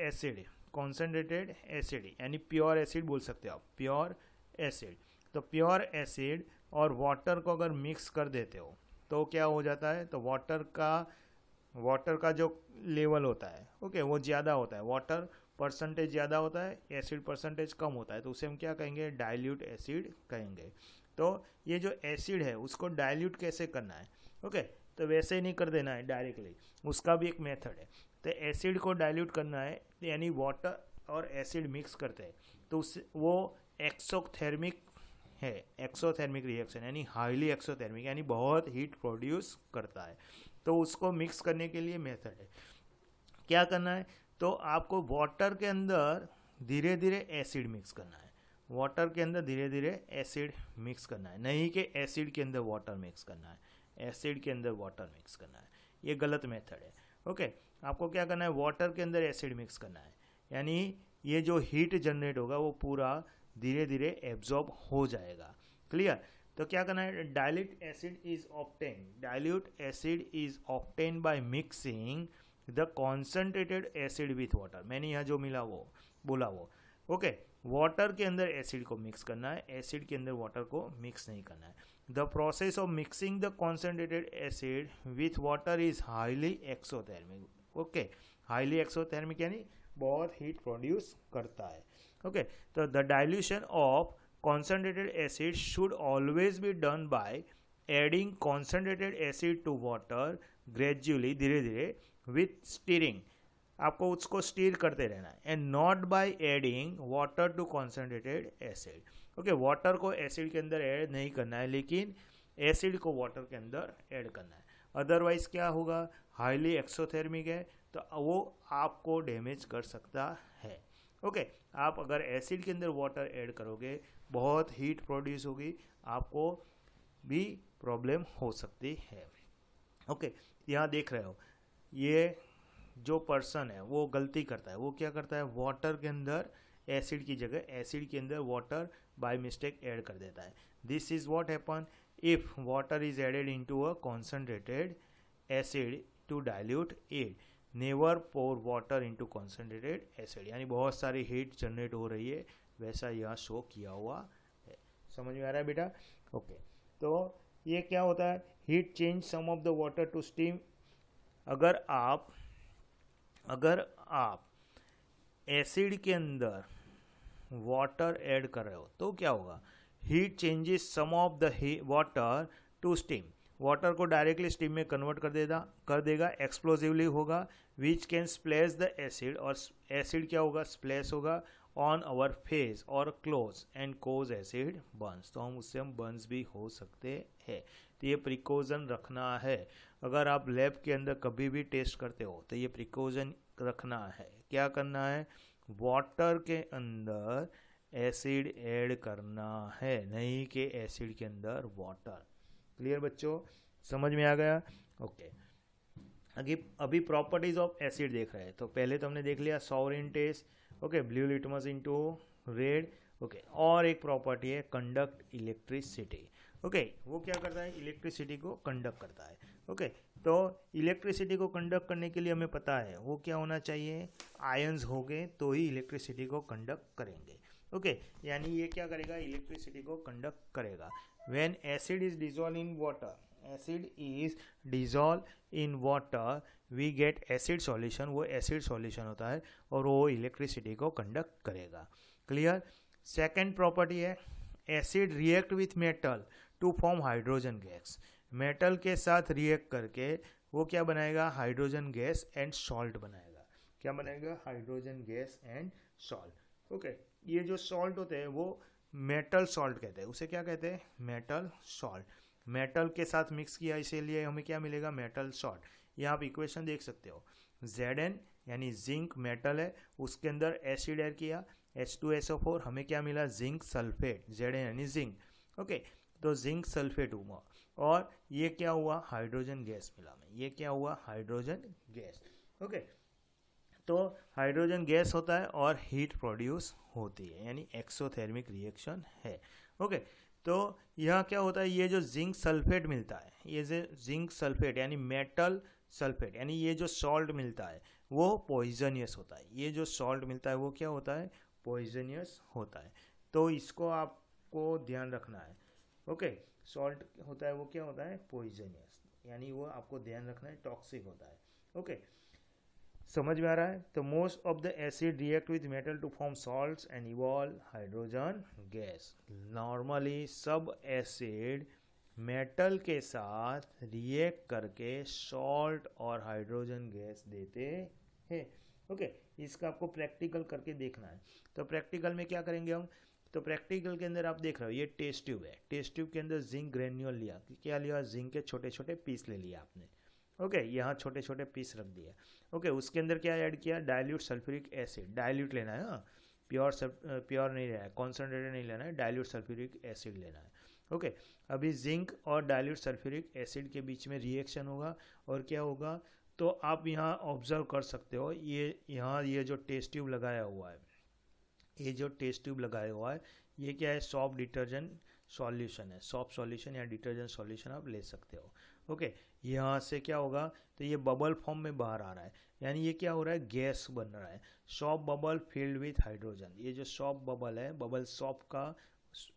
एसिड यानी प्योर एसिड बोल सकते हो आप, प्योर एसिड। तो प्योर एसिड और वाटर को अगर मिक्स कर देते हो तो क्या हो जाता है, तो वाटर का जो लेवल होता है, ओके, वो ज़्यादा होता है, वाटर परसेंटेज ज़्यादा होता है, एसिड परसेंटेज कम होता है, तो उसे हम क्या कहेंगे, डाइल्यूट एसिड कहेंगे। तो ये जो एसिड है उसको डाइल्यूट कैसे करना है, ओके, तो वैसे ही नहीं कर देना है डायरेक्टली, उसका भी एक मेथड है। तो एसिड को डाइल्यूट करना है, यानी वाटर और एसिड मिक्स करते हैं तो उससे वो एक्सोथर्मिक है, एक्सोथर्मिक रिएक्शन यानी हाईली एक्सोथर्मिक, यानी बहुत हीट प्रोड्यूस करता है। तो उसको मिक्स करने के लिए मेथड है, क्या करना है, तो आपको वाटर के अंदर धीरे धीरे एसिड मिक्स करना है, वाटर के अंदर धीरे धीरे एसिड मिक्स करना है, नहीं कि एसिड के अंदर वाटर मिक्स करना है, एसिड के अंदर वाटर मिक्स करना है, ये गलत मेथड है। ओके, आपको क्या करना है, वाटर के अंदर एसिड मिक्स करना है, यानी ये जो हीट जनरेट होगा वो पूरा धीरे धीरे एब्जॉर्ब हो जाएगा। क्लियर? तो क्या करना है, dilute acid is obtain by mixing the concentrated acid with water. मैंने यहाँ जो बोला वो ओके, वाटर के अंदर एसिड को मिक्स करना है, एसिड के अंदर वाटर को मिक्स नहीं करना है। The process of mixing the concentrated acid with water is highly exothermic. Okay, highly exothermic यानी बहुत हीट प्रोड्यूस करता है। ओके, तो the dilution of concentrated acid should always be done by adding concentrated acid to water gradually, धीरे धीरे, with stirring, आपको उसको stir करते रहना है, and not by adding water to concentrated acid. Okay, water को एसिड के अंदर ऐड नहीं करना है, लेकिन एसिड को वाटर के अंदर ऐड करना है, अदरवाइज क्या होगा, हाईली एक्सोथर्मिक है तो वो आपको डैमेज कर सकता है। ओके, आप अगर एसिड के अंदर वाटर ऐड करोगे बहुत हीट प्रोड्यूस होगी, आपको भी प्रॉब्लम हो सकती है। ओके, यहाँ देख रहे हो ये जो पर्सन है वो गलती करता है, वो क्या करता है, वाटर के अंदर एसिड की जगह एसिड के अंदर वाटर बाय मिस्टेक ऐड कर देता है। This is what happen if water is added into a concentrated acid to dilute it, never pour water into concentrated acid, यानी बहुत सारी हीट जनरेट हो रही है, वैसा यह शो किया हुआ है। समझ में आ रहा है बेटा? ओके, तो ये क्या होता है, heat change some of the water to steam. अगर आप एसिड के अंदर वाटर ऐड कर रहे हो तो क्या होगा, heat changes some of the water to steam, water को डायरेक्टली स्टीम में कन्वर्ट कर देगा, एक्सप्लोजिवली होगा, which can splash the acid, और एसिड क्या होगा, स्प्लैश होगा ऑन आवर फेस और clothes and cause acid burns, तो उससे हम बर्न्स भी हो सकते हैं। तो ये प्रिकॉशन रखना है, अगर आप लैब के अंदर कभी भी टेस्ट करते हो तो ये प्रिकॉशन रखना है, क्या करना है, वाटर के अंदर एसिड ऐड करना है, नहीं कि एसिड के अंदर वाटर। क्लियर बच्चों, समझ में आ गया? ओके, अभी प्रॉपर्टीज ऑफ एसिड देख रहे हैं। तो पहले तो हमने देख लिया सॉवरिन test, okay, blue litmus into red, okay, और एक प्रॉपर्टी है कंडक्ट इलेक्ट्रिसिटी। ओके, वो क्या करता है, इलेक्ट्रिसिटी को कंडक्ट करता है। ओके, तो इलेक्ट्रिसिटी को कंडक्ट करने के लिए हमें पता है वो क्या होना चाहिए, आयंस होंगे तो ही इलेक्ट्रिसिटी को कंडक्ट करेंगे। ओके, यानी ये क्या करेगा, इलेक्ट्रिसिटी को कंडक्ट करेगा। When acid is dissolve in water, acid is dissolve in water, we get acid solution, वो एसिड सॉल्यूशन होता है और वो इलेक्ट्रिसिटी को कंडक्ट करेगा। क्लियर? सेकेंड प्रॉपर्टी है acid react with metal to form hydrogen gas, metal के साथ रिएक्ट करके वो क्या बनाएगा, हाइड्रोजन गैस एंड सॉल्ट बनाएगा। क्या बनाएगा, hydrogen gas and salt. Okay, ये जो सॉल्ट होते हैं वो मेटल सॉल्ट कहते हैं, उसे क्या कहते हैं, मेटल सॉल्ट। मेटल के साथ मिक्स किया इसीलिए हमें क्या मिलेगा, मेटल सॉल्ट। यहाँ आप इक्वेशन देख सकते हो, Zn यानी जिंक मेटल है, उसके अंदर एसिड ऐड किया H2SO4, हमें क्या मिला, जिंक सल्फेट, Zn यानी जिंक। ओके, तो जिंक सल्फेट हुआ और ये क्या हुआ, हाइड्रोजन गैस मिला हमें, ये क्या हुआ, हाइड्रोजन गैस। ओके, तो हाइड्रोजन गैस होता है और हीट प्रोड्यूस होती है, यानी एक्सोथर्मिक रिएक्शन है। ओके, तो यहाँ क्या होता है, ये जो जिंक सल्फेट मिलता है, ये जो जिंक सल्फेट यानी मेटल सल्फेट, यानी ये जो सॉल्ट मिलता है वो पॉइजनियस होता है। ये जो सॉल्ट मिलता है वो क्या होता है, पॉइजनियस होता है। तो इसको आपको ध्यान रखना है। ओके, सॉल्ट होता है वो क्या होता है, पॉइजनियस, यानी वो आपको ध्यान रखना है, टॉक्सिक होता है। ओके, समझ में आ रहा है। तो most of the acid react with metal to form salts and evolve hydrogen gas. Normally सब एसिड मेटल के साथ रिएक्ट करके सॉल्ट और हाइड्रोजन गैस देते हैं। ओके, इसका आपको प्रैक्टिकल करके देखना है। तो प्रैक्टिकल में क्या करेंगे हम, तो प्रैक्टिकल के अंदर आप देख रहे हो ये टेस्ट ट्यूब है, टेस्ट ट्यूब के अंदर जिंक ग्रेन्यूल लिया, क्या लिया, जिंक के छोटे छोटे पीस ले लिया आपने। ओके, यहाँ छोटे छोटे पीस रख दिया। ओके, उसके अंदर क्या ऐड किया, डाइल्यूट सल्फ्यूरिक एसिड, डाइल्यूट लेना है, हाँ, प्योर नहीं लेना है, कॉन्सेंट्रेटेड नहीं लेना है, डाइल्यूट सल्फ्यूरिक एसिड लेना है। ओके, अभी जिंक और डाइल्यूट सल्फ्यूरिक एसिड के बीच में रिएक्शन होगा और क्या होगा, तो आप यहाँ ऑब्जर्व कर सकते हो, ये यहाँ ये जो टेस्ट ट्यूब लगाया हुआ है, ये जो टेस्ट ट्यूब लगाया हुआ है ये क्या है, सॉफ्ट डिटर्जेंट सॉल्यूशन है, सॉफ्ट सॉल्यूशन या डिटर्जेंट सॉल्यूशन आप ले सकते हो। ओके, यहाँ से क्या होगा, तो ये बबल फॉर्म में बाहर आ रहा है, यानी ये क्या हो रहा है, गैस बन रहा है, soft bubble filled with hydrogen. ये जो सॉफ्ट बबल है, बबल सॉफ्ट का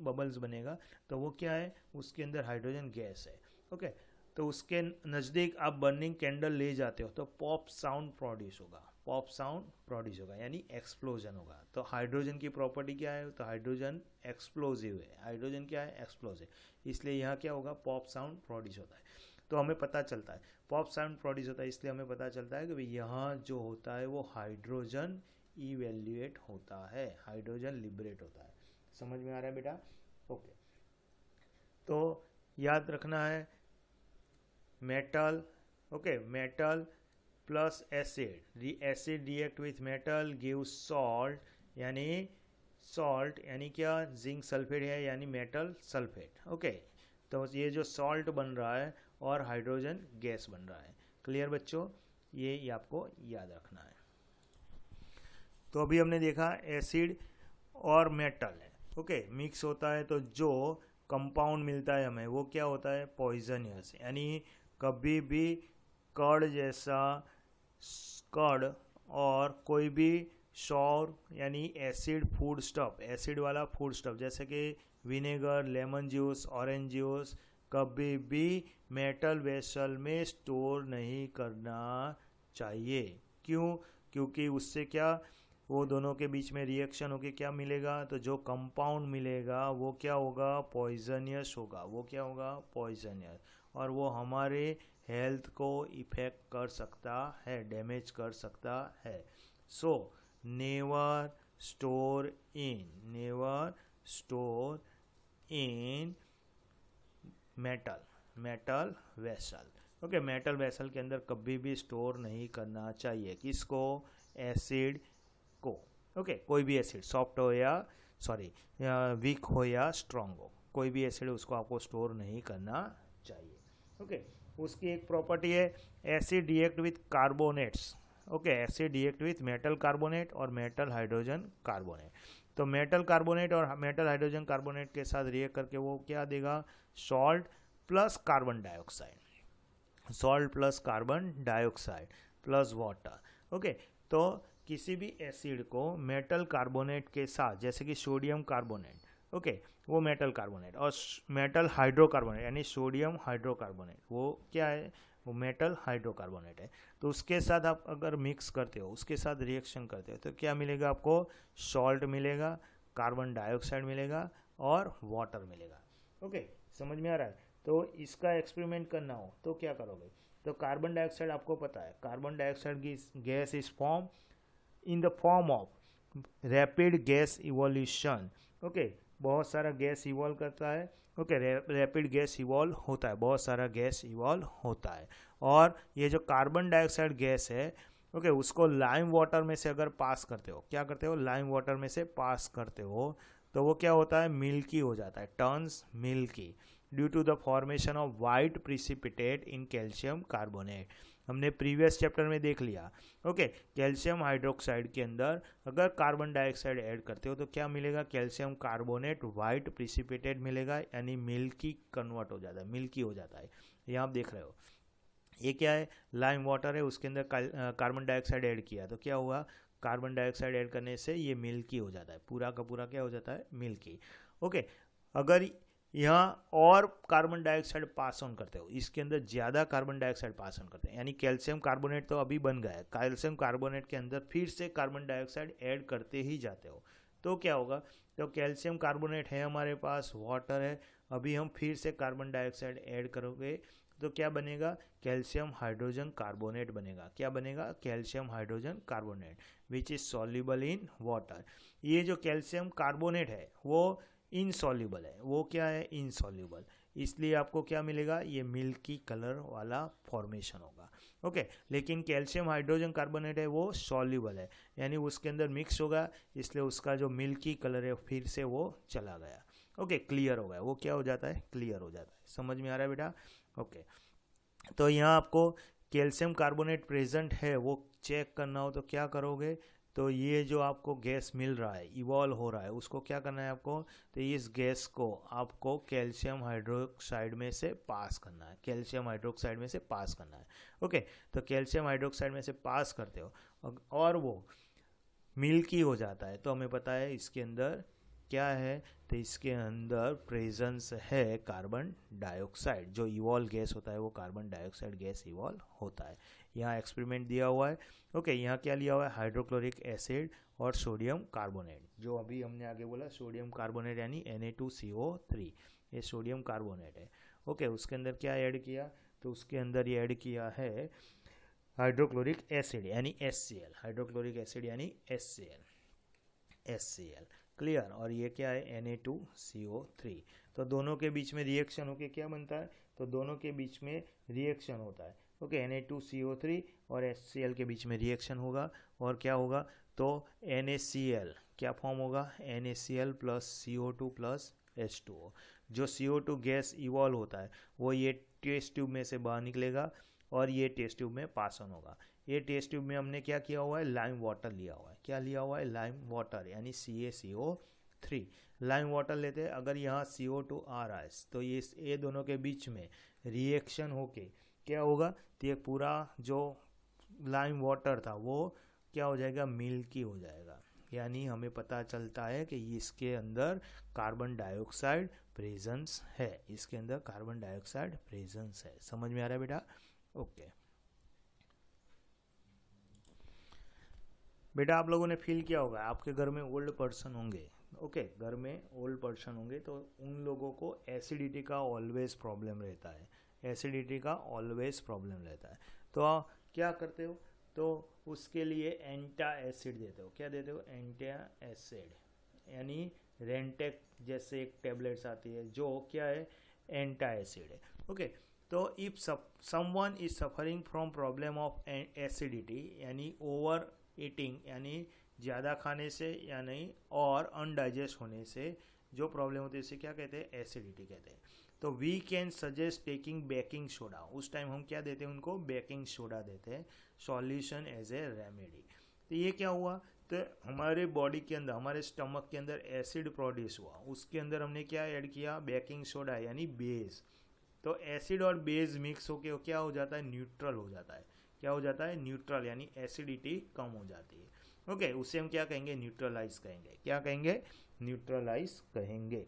बबल्स बनेगा, तो वो क्या है, उसके अंदर हाइड्रोजन गैस है। ओके, तो उसके नज़दीक आप बर्निंग कैंडल ले जाते हो तो पॉप साउंड प्रोड्यूस होगा, पॉप साउंड प्रोड्यूस होगा, यानी एक्सप्लोजन होगा। तो हाइड्रोजन की प्रॉपर्टी क्या है, तो हाइड्रोजन एक्सप्लोजिव है, हाइड्रोजन क्या है, एक्सप्लोजिव, इसलिए यहाँ क्या होगा, पॉप साउंड प्रोड्यूस होता है। तो हमें पता चलता है पॉप साउंड प्रोड्यूस होता है, इसलिए हमें पता चलता है कि भाई यहाँ जो होता है वो हाइड्रोजन इवेल्युएट होता है, हाइड्रोजन लिबरेट होता है। समझ में आ रहा है बेटा। ओके, तो याद रखना है metal, okay, metal plus acid, acid react with metal give salt, यानी सॉल्ट यानी क्या, जिंक सल्फेट है यानी मेटल सल्फेट। ओके, तो ये जो सॉल्ट बन रहा है और हाइड्रोजन गैस बन रहा है। क्लियर बच्चों, ये आपको याद रखना है। तो अभी हमने देखा एसिड और मेटल है, ओके, मिक्स होता है तो जो कंपाउंड मिलता है हमें वो क्या होता है, पॉइजनियस, यानी कभी भी कड़ जैसा कड़ और कोई भी सौर यानी एसिड फूड स्टफ, एसिड वाला फूड स्टफ जैसे कि vinegar, lemon juice, orange juice, कभी भी मेटल वेसल में स्टोर नहीं करना चाहिए। क्यों, क्योंकि उससे क्या, वो दोनों के बीच में रिएक्शन होके क्या मिलेगा, तो जो कंपाउंड मिलेगा वो क्या होगा, पॉइजनियस होगा, वो क्या होगा, पॉइजनियस, और वो हमारे हेल्थ को इफेक्ट कर सकता है, डैमेज कर सकता है। So never store in metal vessel. Okay, metal vessel के अंदर कभी भी स्टोर नहीं करना चाहिए, किसको, एसिड को। ओके, कोई भी एसिड, सॉफ्ट हो या वीक हो या स्ट्रॉन्ग हो, कोई भी एसिड उसको आपको स्टोर नहीं करना चाहिए। ओके, उसकी एक प्रॉपर्टी है, acid react with carbonates. Okay, acid react with metal carbonate और मेटल हाइड्रोजन कार्बोनेट। तो मेटल कार्बोनेट और मेटल हाइड्रोजन कार्बोनेट के साथ रिएक्ट करके वो क्या देगा, salt plus carbon dioxide, salt plus carbon dioxide plus water. Okay, तो किसी भी एसिड को मेटल कार्बोनेट के साथ, जैसे कि सोडियम कार्बोनेट, ओके, वो मेटल कार्बोनेट, और मेटल हाइड्रोकार्बोनेट यानी सोडियम हाइड्रोकार्बोनेट, वो क्या है, वो मेटल हाइड्रोकार्बोनेट है। तो उसके साथ आप अगर मिक्स करते हो, उसके साथ रिएक्शन करते हो, तो क्या मिलेगा आपको, सॉल्ट मिलेगा, कार्बन डाइऑक्साइड मिलेगा और वाटर मिलेगा। ओके, समझ में आ रहा है। तो इसका एक्सपेरिमेंट करना हो तो क्या करोगे, तो कार्बन डाइऑक्साइड आपको पता है, कार्बन डाइऑक्साइड की gas is form in the form of rapid gas evolution. Okay, बहुत सारा गैस इवॉल्व करता है। ओके, रैपिड गैस इवॉल्व होता है, बहुत सारा गैस इवॉल्व होता है। और ये जो कार्बन डाइऑक्साइड गैस है, ओके, उसको लाइम वाटर में से अगर पास करते हो, क्या करते हो, लाइम वाटर में से पास करते हो, तो वो क्या होता है, मिल्की हो जाता है, turns milky due to the formation of white precipitate in calcium carbonate. हमने प्रीवियस चैप्टर में देख लिया। ओके, कैल्शियम हाइड्रोक्साइड के अंदर अगर कार्बन डाइऑक्साइड ऐड करते हो तो क्या मिलेगा, कैल्शियम कार्बोनेट वाइट प्रिसिपिटेट मिलेगा, यानी मिल्की कन्वर्ट हो जाता है, मिल्की हो जाता है। ये आप देख रहे हो, ये क्या है, लाइम वाटर है, उसके अंदर कार्बन डाइऑक्साइड ऐड किया तो क्या हुआ, कार्बन डाइऑक्साइड ऐड करने से ये मिल्की हो जाता है, पूरा का पूरा क्या हो जाता है, मिल्की। ओके, अगर यहाँ और कार्बन डाइऑक्साइड पास ऑन करते हो, इसके अंदर ज़्यादा कार्बन डाइऑक्साइड पास ऑन करते हैं, यानी कैल्शियम कार्बोनेट तो अभी बन गया है, कैल्शियम कार्बोनेट के अंदर फिर से कार्बन डाइऑक्साइड ऐड करते ही जाते हो तो क्या होगा, तो कैल्शियम कार्बोनेट है हमारे पास, वाटर है, अभी हम फिर से कार्बन डाइऑक्साइड ऐड करोगे तो क्या बनेगा, कैल्शियम हाइड्रोजन कार्बोनेट बनेगा। क्या बनेगा, calcium hydrogen carbonate which is soluble in water. ये जो कैल्शियम कार्बोनेट है वो इनसॉल्युबल है, वो क्या है, इनसॉल्युबल, इसलिए आपको क्या मिलेगा, ये मिल्की कलर वाला फॉर्मेशन होगा। ओके, लेकिन कैल्शियम हाइड्रोजन कार्बोनेट है वो सॉल्युबल है, यानी उसके अंदर मिक्स होगा, इसलिए उसका जो मिल्की कलर है फिर से वो चला गया। ओके, क्लियर हो गया, वो क्या हो जाता है, क्लियर हो जाता है। समझ में आ रहा है बेटा। ओके, तो यहाँ आपको कैल्शियम कार्बोनेट प्रेजेंट है वो चेक करना हो तो क्या करोगे, तो ये जो आपको गैस मिल रहा है, इवॉल्व हो रहा है, उसको क्या करना है आपको, तो इस गैस को आपको कैल्शियम हाइड्रोक्साइड में से पास करना है, कैल्शियम हाइड्रोक्साइड में से पास करना है। ओके, तो कैल्शियम हाइड्रोक्साइड में से पास करते हो और वो मिल्की हो जाता है, तो हमें पता है इसके अंदर क्या है, तो इसके अंदर प्रेजेंस है कार्बन डाइऑक्साइड, जो इवॉल्व गैस होता है वो कार्बन डाइऑक्साइड गैस इवॉल्व होता है। यहाँ एक्सपेरिमेंट दिया हुआ है। ओके, यहाँ क्या लिया हुआ है, हाइड्रोक्लोरिक एसिड और सोडियम कार्बोनेट, जो अभी हमने आगे बोला सोडियम कार्बोनेट यानी Na2CO3, ये सोडियम कार्बोनेट है। ओके, उसके अंदर क्या ऐड किया, तो उसके अंदर ये ऐड किया है हाइड्रोक्लोरिक एसिड यानी HCl, हाइड्रोक्लोरिक एसिड यानी HCl, क्लियर। और ये क्या है, Na2CO3। तो दोनों के बीच में रिएक्शन होके क्या बनता है, तो दोनों के बीच में रिएक्शन होता है। ओके, Na2CO3 और HCl के बीच में रिएक्शन होगा और क्या होगा, तो NaCl क्या फॉर्म होगा, NaCl plus CO2 plus H2O। जो CO2 गैस इवॉल्व होता है वो ये टेस्ट ट्यूब में से बाहर निकलेगा और ये टेस्ट ट्यूब में पास ऑन होगा। ये टेस्ट ट्यूब में हमने क्या किया हुआ है, लाइम वाटर लिया हुआ है। क्या लिया हुआ है, लाइम वाटर यानी CaCO3, लाइम वाटर लेते हैं। अगर यहाँ CO2 आ रहा है तो ये दोनों के बीच में रिएक्शन होके क्या होगा, तो ये पूरा जो लाइम वाटर था वो क्या हो जाएगा, मिल्की हो जाएगा, यानी हमें पता चलता है कि इसके अंदर कार्बन डाइऑक्साइड प्रेजेंस है, इसके अंदर कार्बन डाइऑक्साइड प्रेजेंस है। समझ में आ रहा है बेटा। ओके बेटा, आप लोगों ने फील किया होगा, आपके घर में ओल्ड पर्सन होंगे, ओके, घर में ओल्ड पर्सन होंगे तो उन लोगों को एसिडिटी का ऑलवेज प्रॉब्लम रहता है, एसिडिटी का ऑलवेज प्रॉब्लम रहता है। तो क्या करते हो, तो उसके लिए एंटा एसिड देते हो। क्या देते हो, एंटा एसिड, यानी रेंटेक जैसे एक टेबलेट्स आती है जो क्या है, एंटा एसिड है। ओके, तो if someone is suffering from problem of acidity यानी ओवर ईटिंग यानी ज़्यादा खाने से या नहीं, और अनडाइजेस्ट होने से जो प्रॉब्लम होती है इसे क्या कहते हैं, एसिडिटी कहते हैं। तो we can suggest taking baking soda, उस टाइम हम क्या देते हैं उनको, बेकिंग सोडा देते हैं सॉल्यूशन एज ए रेमेडी। तो ये क्या हुआ, तो हमारे बॉडी के अंदर, हमारे स्टमक के अंदर एसिड प्रोड्यूस हुआ, उसके अंदर हमने क्या ऐड किया, बेकिंग सोडा यानी बेस। तो एसिड और बेस मिक्स होके क्या हो जाता है, न्यूट्रल हो जाता है। क्या हो जाता है, न्यूट्रल, यानी एसिडिटी कम हो जाती है। ओके, उसे हम क्या कहेंगे, न्यूट्रलाइज कहेंगे। क्या कहेंगे, न्यूट्रलाइज कहेंगे।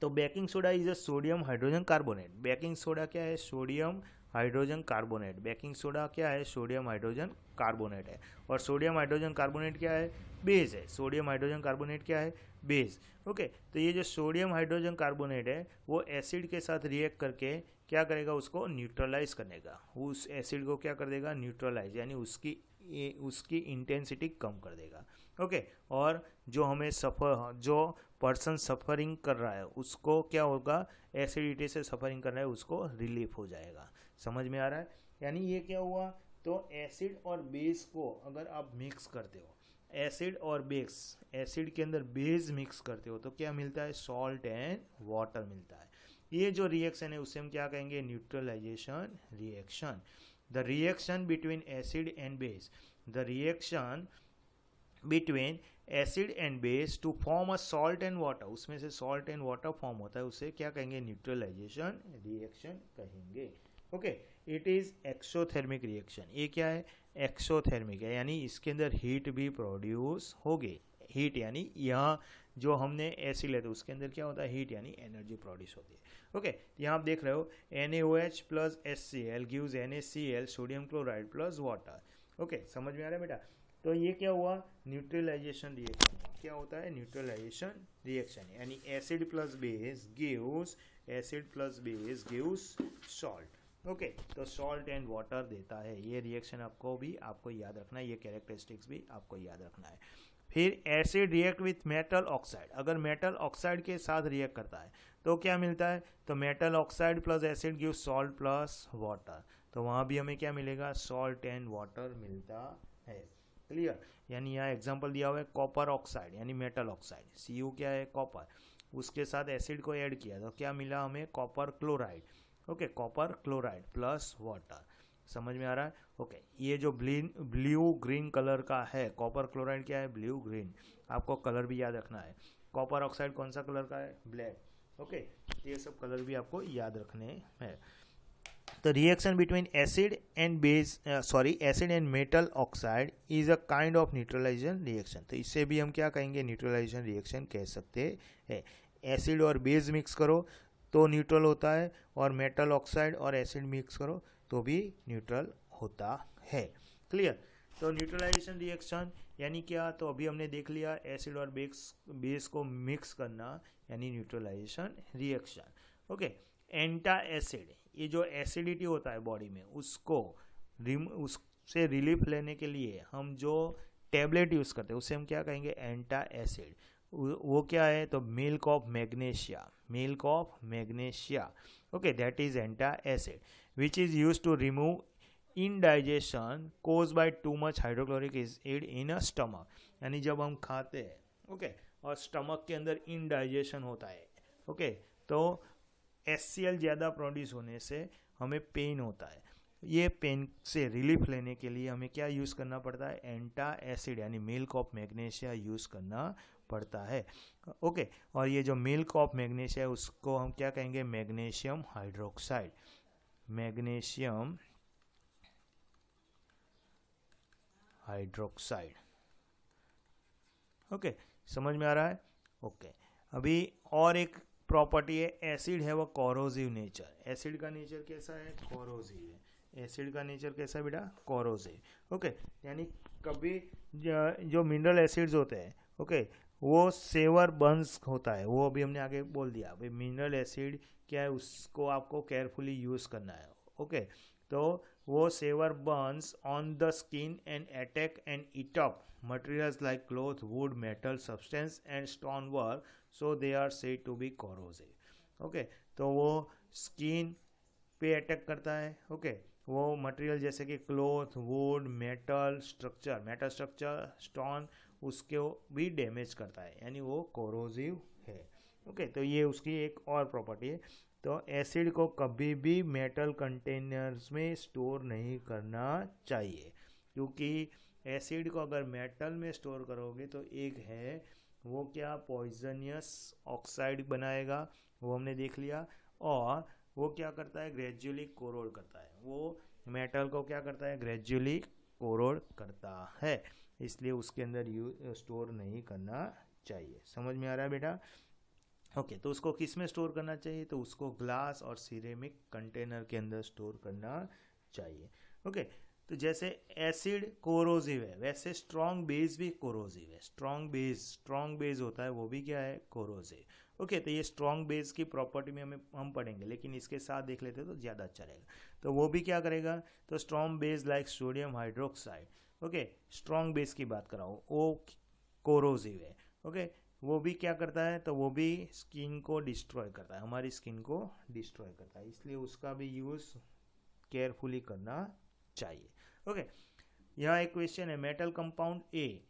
तो baking soda is a sodium hydrogen carbonate. Baking soda क्या है, sodium hydrogen carbonate. Baking soda क्या है, सोडियम हाइड्रोजन कार्बोनेट है। और सोडियम हाइड्रोजन कार्बोनेट क्या है, बेस है। सोडियम हाइड्रोजन कार्बोनेट क्या है, बेस। ओके, तो ये जो सोडियम हाइड्रोजन कार्बोनेट है वो एसिड के साथ रिएक्ट करके क्या करेगा, उसको न्यूट्रलाइज करने का, उस एसिड को क्या कर देगा, न्यूट्रलाइज, यानी उसकी इंटेंसिटी कम कर देगा। ओके, और जो हमें जो पर्सन सफरिंग कर रहा है उसको क्या होगा, एसिडिटी से सफरिंग कर रहा है उसको रिलीफ हो जाएगा। समझ में आ रहा है, यानी ये क्या हुआ, तो एसिड और बेस को अगर आप मिक्स करते हो, एसिड और बेस, एसिड के अंदर बेस मिक्स करते हो तो क्या मिलता है, सॉल्ट एंड वाटर मिलता है। ये जो रिएक्शन है उसे हम क्या कहेंगे, neutralization reaction. The reaction between acid and base, the reaction between acid and base to form a salt and water, उसमें से सॉल्ट एंड वाटर फॉर्म होता है, उसे क्या कहेंगे, न्यूट्रलाइजेशन रिएक्शन कहेंगे। Okay, it is exothermic reaction. ये क्या है, एक्सोथर्मिक है, यानी इसके अंदर हीट भी प्रोड्यूस होगी। हीट यानी यहाँ जो हमने एसिड लेते उसके अंदर क्या होता है, हीट यानी एनर्जी प्रोड्यूस होती है। ओके, यहाँ आप देख रहे हो NaOH plus HCl gives NaCl sodium chloride plus water. Okay, समझ में आ रहा है बेटा। तो ये क्या हुआ, न्यूट्रलाइजेशन रिएक्शन। क्या होता है, न्यूट्रलाइजेशन रिएक्शन, यानी acid plus base gives salt. Okay, तो सॉल्ट एंड वाटर देता है। ये रिएक्शन आपको याद रखना है, ये कैरेक्टरिस्टिक्स भी आपको याद रखना है। फिर acid react with metal oxide, अगर मेटल ऑक्साइड के साथ रिएक्ट करता है तो क्या मिलता है, तो metal oxide plus acid give salt plus water, तो वहाँ भी हमें क्या मिलेगा, सॉल्ट एंड वाटर मिलता है। क्लियर, यानी यहाँ एग्जांपल दिया हुआ है कॉपर ऑक्साइड यानी मेटल ऑक्साइड, Cu क्या है, कॉपर, उसके साथ एसिड को ऐड किया तो क्या मिला हमें, copper chloride. Okay, copper chloride plus water, समझ में आ रहा है। ओके, ये जो ब्लू ग्रीन कलर का है, कॉपर क्लोराइड क्या है, ब्लू ग्रीन, आपको कलर भी याद रखना है। कॉपर ऑक्साइड कौन सा कलर का है, ब्लैक। ओके, ये सब कलर भी आपको याद रखने हैं। तो reaction between acid and acid and metal oxide is a kind of neutralization reaction, तो इससे भी हम क्या कहेंगे, न्यूट्रलाइजेशन रिएक्शन कह सकते हैं। एसिड और बेस मिक्स करो तो न्यूट्रल होता है, और मेटल ऑक्साइड और एसिड मिक्स करो तो भी न्यूट्रल होता है। क्लियर, तो न्यूट्रलाइजेशन रिएक्शन यानी क्या, तो अभी हमने देख लिया एसिड और बेस को मिक्स करना यानी न्यूट्रलाइजेशन रिएक्शन। ओके, एंटा एसिड, ये जो एसिडिटी होता है बॉडी में उससे रिलीफ लेने के लिए हम जो टैबलेट यूज़ करते हैं उसे हम क्या कहेंगे, एंटा एसिड। वो क्या है, तो milk of magnesia. Okay, that is antacid which is used to remove indigestion caused by too much hydrochloric acid in a stomach, यानी जब हम खाते हैं, ओके, और स्टमक के अंदर इंडाइजेशन होता है, ओके, तो HCl ज़्यादा प्रोड्यूस होने से हमें पेन होता है। ये पेन से रिलीफ लेने के लिए हमें क्या यूज़ करना पड़ता है, एंटा एसिड यानी मिल्क ऑफ मैग्नीशिया यूज़ करना पड़ता है। ओके, और ये जो मिल्क ऑफ मैग्नीशिया है उसको हम क्या कहेंगे, मैग्नीशियम हाइड्रोक्साइड। ओके, समझ में आ रहा है। ओके, अभी और एक प्रॉपर्टी है, एसिड है वो कोरोसिव नेचर। एसिड का नेचर कैसा है, कोरोसिव है। एसिड का नेचर कैसा है बेटा, कोरोसिव। ओके, यानी कभी जो मिनरल एसिड्स होते हैं, ओके, वो सेवर बर्न्स होता है, वो अभी हमने आगे बोल दिया। भाई मिनरल एसिड क्या है, उसको आपको केयरफुली यूज़ करना है। ओके, तो वो severe burns on the skin and attack and eat up materials like cloth, wood, metal substance and stone work, so they are said to be corrosive. Okay, तो वो स्किन पे attack करता है। Okay, वो material जैसे कि cloth, wood, metal structure, stone, उसको भी डैमेज करता है, यानी वो कोरोसिव है। ओके, तो ये उसकी एक और प्रॉपर्टी है। तो एसिड को कभी भी मेटल कंटेनर्स में स्टोर नहीं करना चाहिए, क्योंकि एसिड को अगर मेटल में स्टोर करोगे तो एक है वो क्या, पॉइजनियस ऑक्साइड बनाएगा, वो हमने देख लिया। और वो क्या करता है, ग्रेजुअली कोरोड करता है, वो मेटल को क्या करता है, ग्रेजुअली कोरोड करता है, इसलिए उसके अंदर स्टोर नहीं करना चाहिए। समझ में आ रहा है बेटा। ओके, तो उसको किस में स्टोर करना चाहिए, तो उसको ग्लास और सिरेमिक कंटेनर के अंदर स्टोर करना चाहिए। ओके, तो जैसे एसिड कोरोसिव है वैसे स्ट्रॉन्ग बेस भी कोरोसिव है। स्ट्रॉन्ग बेस होता है वो भी क्या है, कोरोसिव। ओके, तो ये स्ट्रॉन्ग बेस की प्रॉपर्टी में हम पढ़ेंगे, लेकिन इसके साथ देख लेते तो ज़्यादा अच्छा रहेगा। तो वो भी क्या करेगा, तो strong base like sodium hydroxide, okay, strong base की बात कर रहा हूँ, वो कोरोसिव है। ओके, वो भी क्या करता है, तो वो भी स्किन को डिस्ट्रॉय करता है, हमारी स्किन को डिस्ट्रॉय करता है, इसलिए उसका भी यूज़ केयरफुली करना चाहिए। ओके, यहाँ एक क्वेश्चन है, metal compound A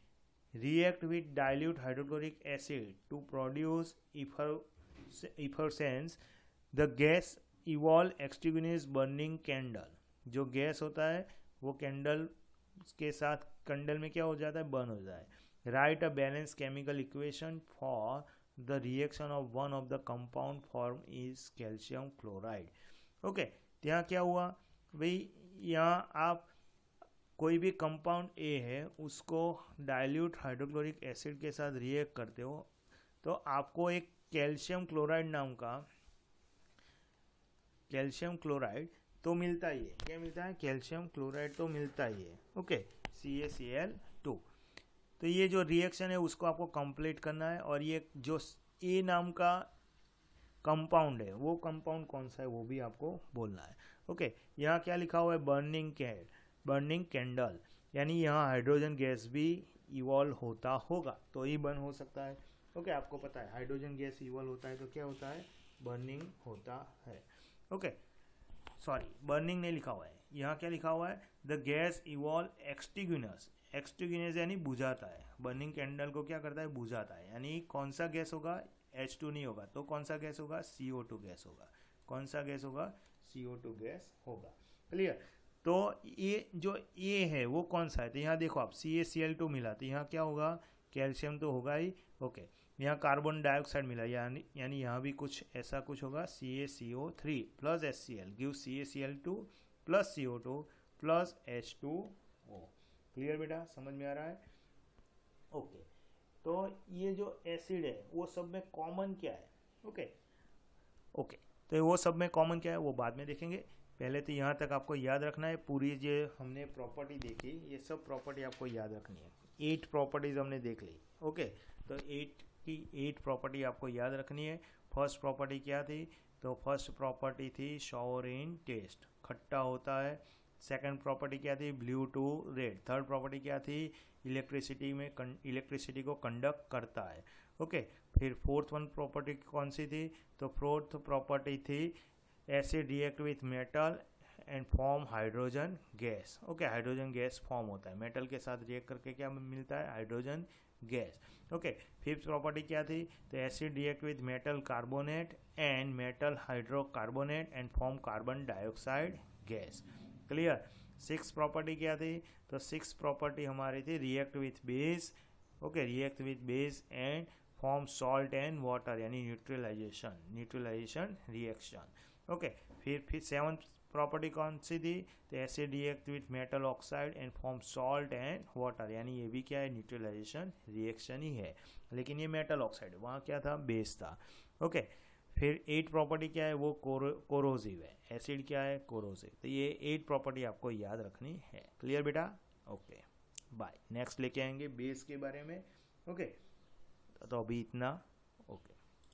react with dilute hydrochloric acid to produce effervescence the gas evolve extinguishes burning candle. जो गैस होता है वो कैंडल के साथ कैंडल में क्या हो जाता है, बर्न हो जाता है। Right a balance chemical equation for the reaction of one of the compound form is calcium chloride. Okay, यहाँ क्या हुआ भाई, यहाँ आप कोई भी कंपाउंड ए है उसको डाइल्यूट हाइड्रोक्लोरिक एसिड के साथ रिएक्ट करते हो तो आपको एक कैल्शियम क्लोराइड नाम का कैल्शियम क्लोराइड तो मिलता ही है। क्या मिलता है, कैल्शियम क्लोराइड तो मिलता ही है। Okay, CaCl2। तो ये जो रिएक्शन है उसको आपको कंप्लीट करना है, और ये जो ए नाम का कंपाउंड है वो कंपाउंड कौन सा है वो भी आपको बोलना है। ओके, यहाँ क्या लिखा हुआ है, बर्निंग कैंडल, यानी यहाँ हाइड्रोजन गैस भी इवॉल्व होता होगा तो ही बर्न हो सकता है। ओके, आपको पता है हाइड्रोजन गैस इवॉल्व होता है तो क्या होता है, बर्निंग होता है। ओके, सॉरी बर्निंग नहीं लिखा हुआ है, यहाँ क्या लिखा हुआ है, द गैस इवॉल्व एक्सटिग्यूनस यानी बुझाता है। बर्निंग कैंडल को क्या करता है, बुझाता है। यानी कौन सा गैस होगा, H2 नहीं होगा तो कौन सा गैस होगा, CO2 गैस होगा। कौन सा गैस होगा, CO2 गैस होगा। क्लियर। तो ये जो ए है वो कौन सा है, तो यहाँ देखो आप CaCl2 मिला तो यहाँ क्या होगा, कैल्शियम तो होगा ही। ओके, यहाँ कार्बन डाइऑक्साइड मिला यानी यहाँ भी कुछ ऐसा कुछ होगा, CaCO3 plus HCl give CaCl2 plus CO2 plus H2O। Clear बेटा, समझ में आ रहा है। ओके, तो ये जो एसिड है वो सब में कॉमन क्या है। ओके, तो वो सब में कॉमन क्या है वो बाद में देखेंगे। पहले तो यहाँ तक आपको याद रखना है, पूरी जो हमने प्रॉपर्टी देखी ये सब प्रॉपर्टी आपको याद रखनी है। 8 प्रॉपर्टीज हमने देख ली। ओके, तो 8 प्रॉपर्टी आपको याद रखनी है। फर्स्ट प्रॉपर्टी क्या थी, तो फर्स्ट प्रॉपर्टी थी शावर इन टेस्ट, खट्टा होता है। सेकंड प्रॉपर्टी क्या थी, blue to red. Third property क्या थी, इलेक्ट्रिसिटी को कंडक्ट करता है। ओके, फिर फोर्थ वन प्रॉपर्टी कौन सी थी, तो फोर्थ प्रॉपर्टी थी acid react with metal and form hydrogen gas. Okay, hydrogen gas form होता है मेटल के साथ रिएक्ट करके, क्या मिलता है, hydrogen gas. Okay, fifth property क्या थी, तो acid react with metal carbonate and metal hydrocarbonate and form carbon dioxide gas. Clear. Six property क्या थी, तो सिक्स प्रॉपर्टी हमारी थी react with base. Okay, react with base and form salt and water, यानी neutralisation reaction. Okay, फिर seventh property कौन सी थी, तो acid react with metal oxide and form salt and water, यानी ये भी क्या है, न्यूट्रलाइजेशन रिएक्शन ही है, लेकिन ये मेटल ऑक्साइड, वहाँ क्या था, बेस था। ओके, फिर 8 प्रॉपर्टी क्या है, वो कोरोसिव है। एसिड क्या है, कोरोसिव। तो ये 8 प्रॉपर्टी आपको याद रखनी है। क्लियर बेटा। Okay, bye. नेक्स्ट लेके आएंगे बेस के बारे में। ओके, तो अभी इतना। ओके।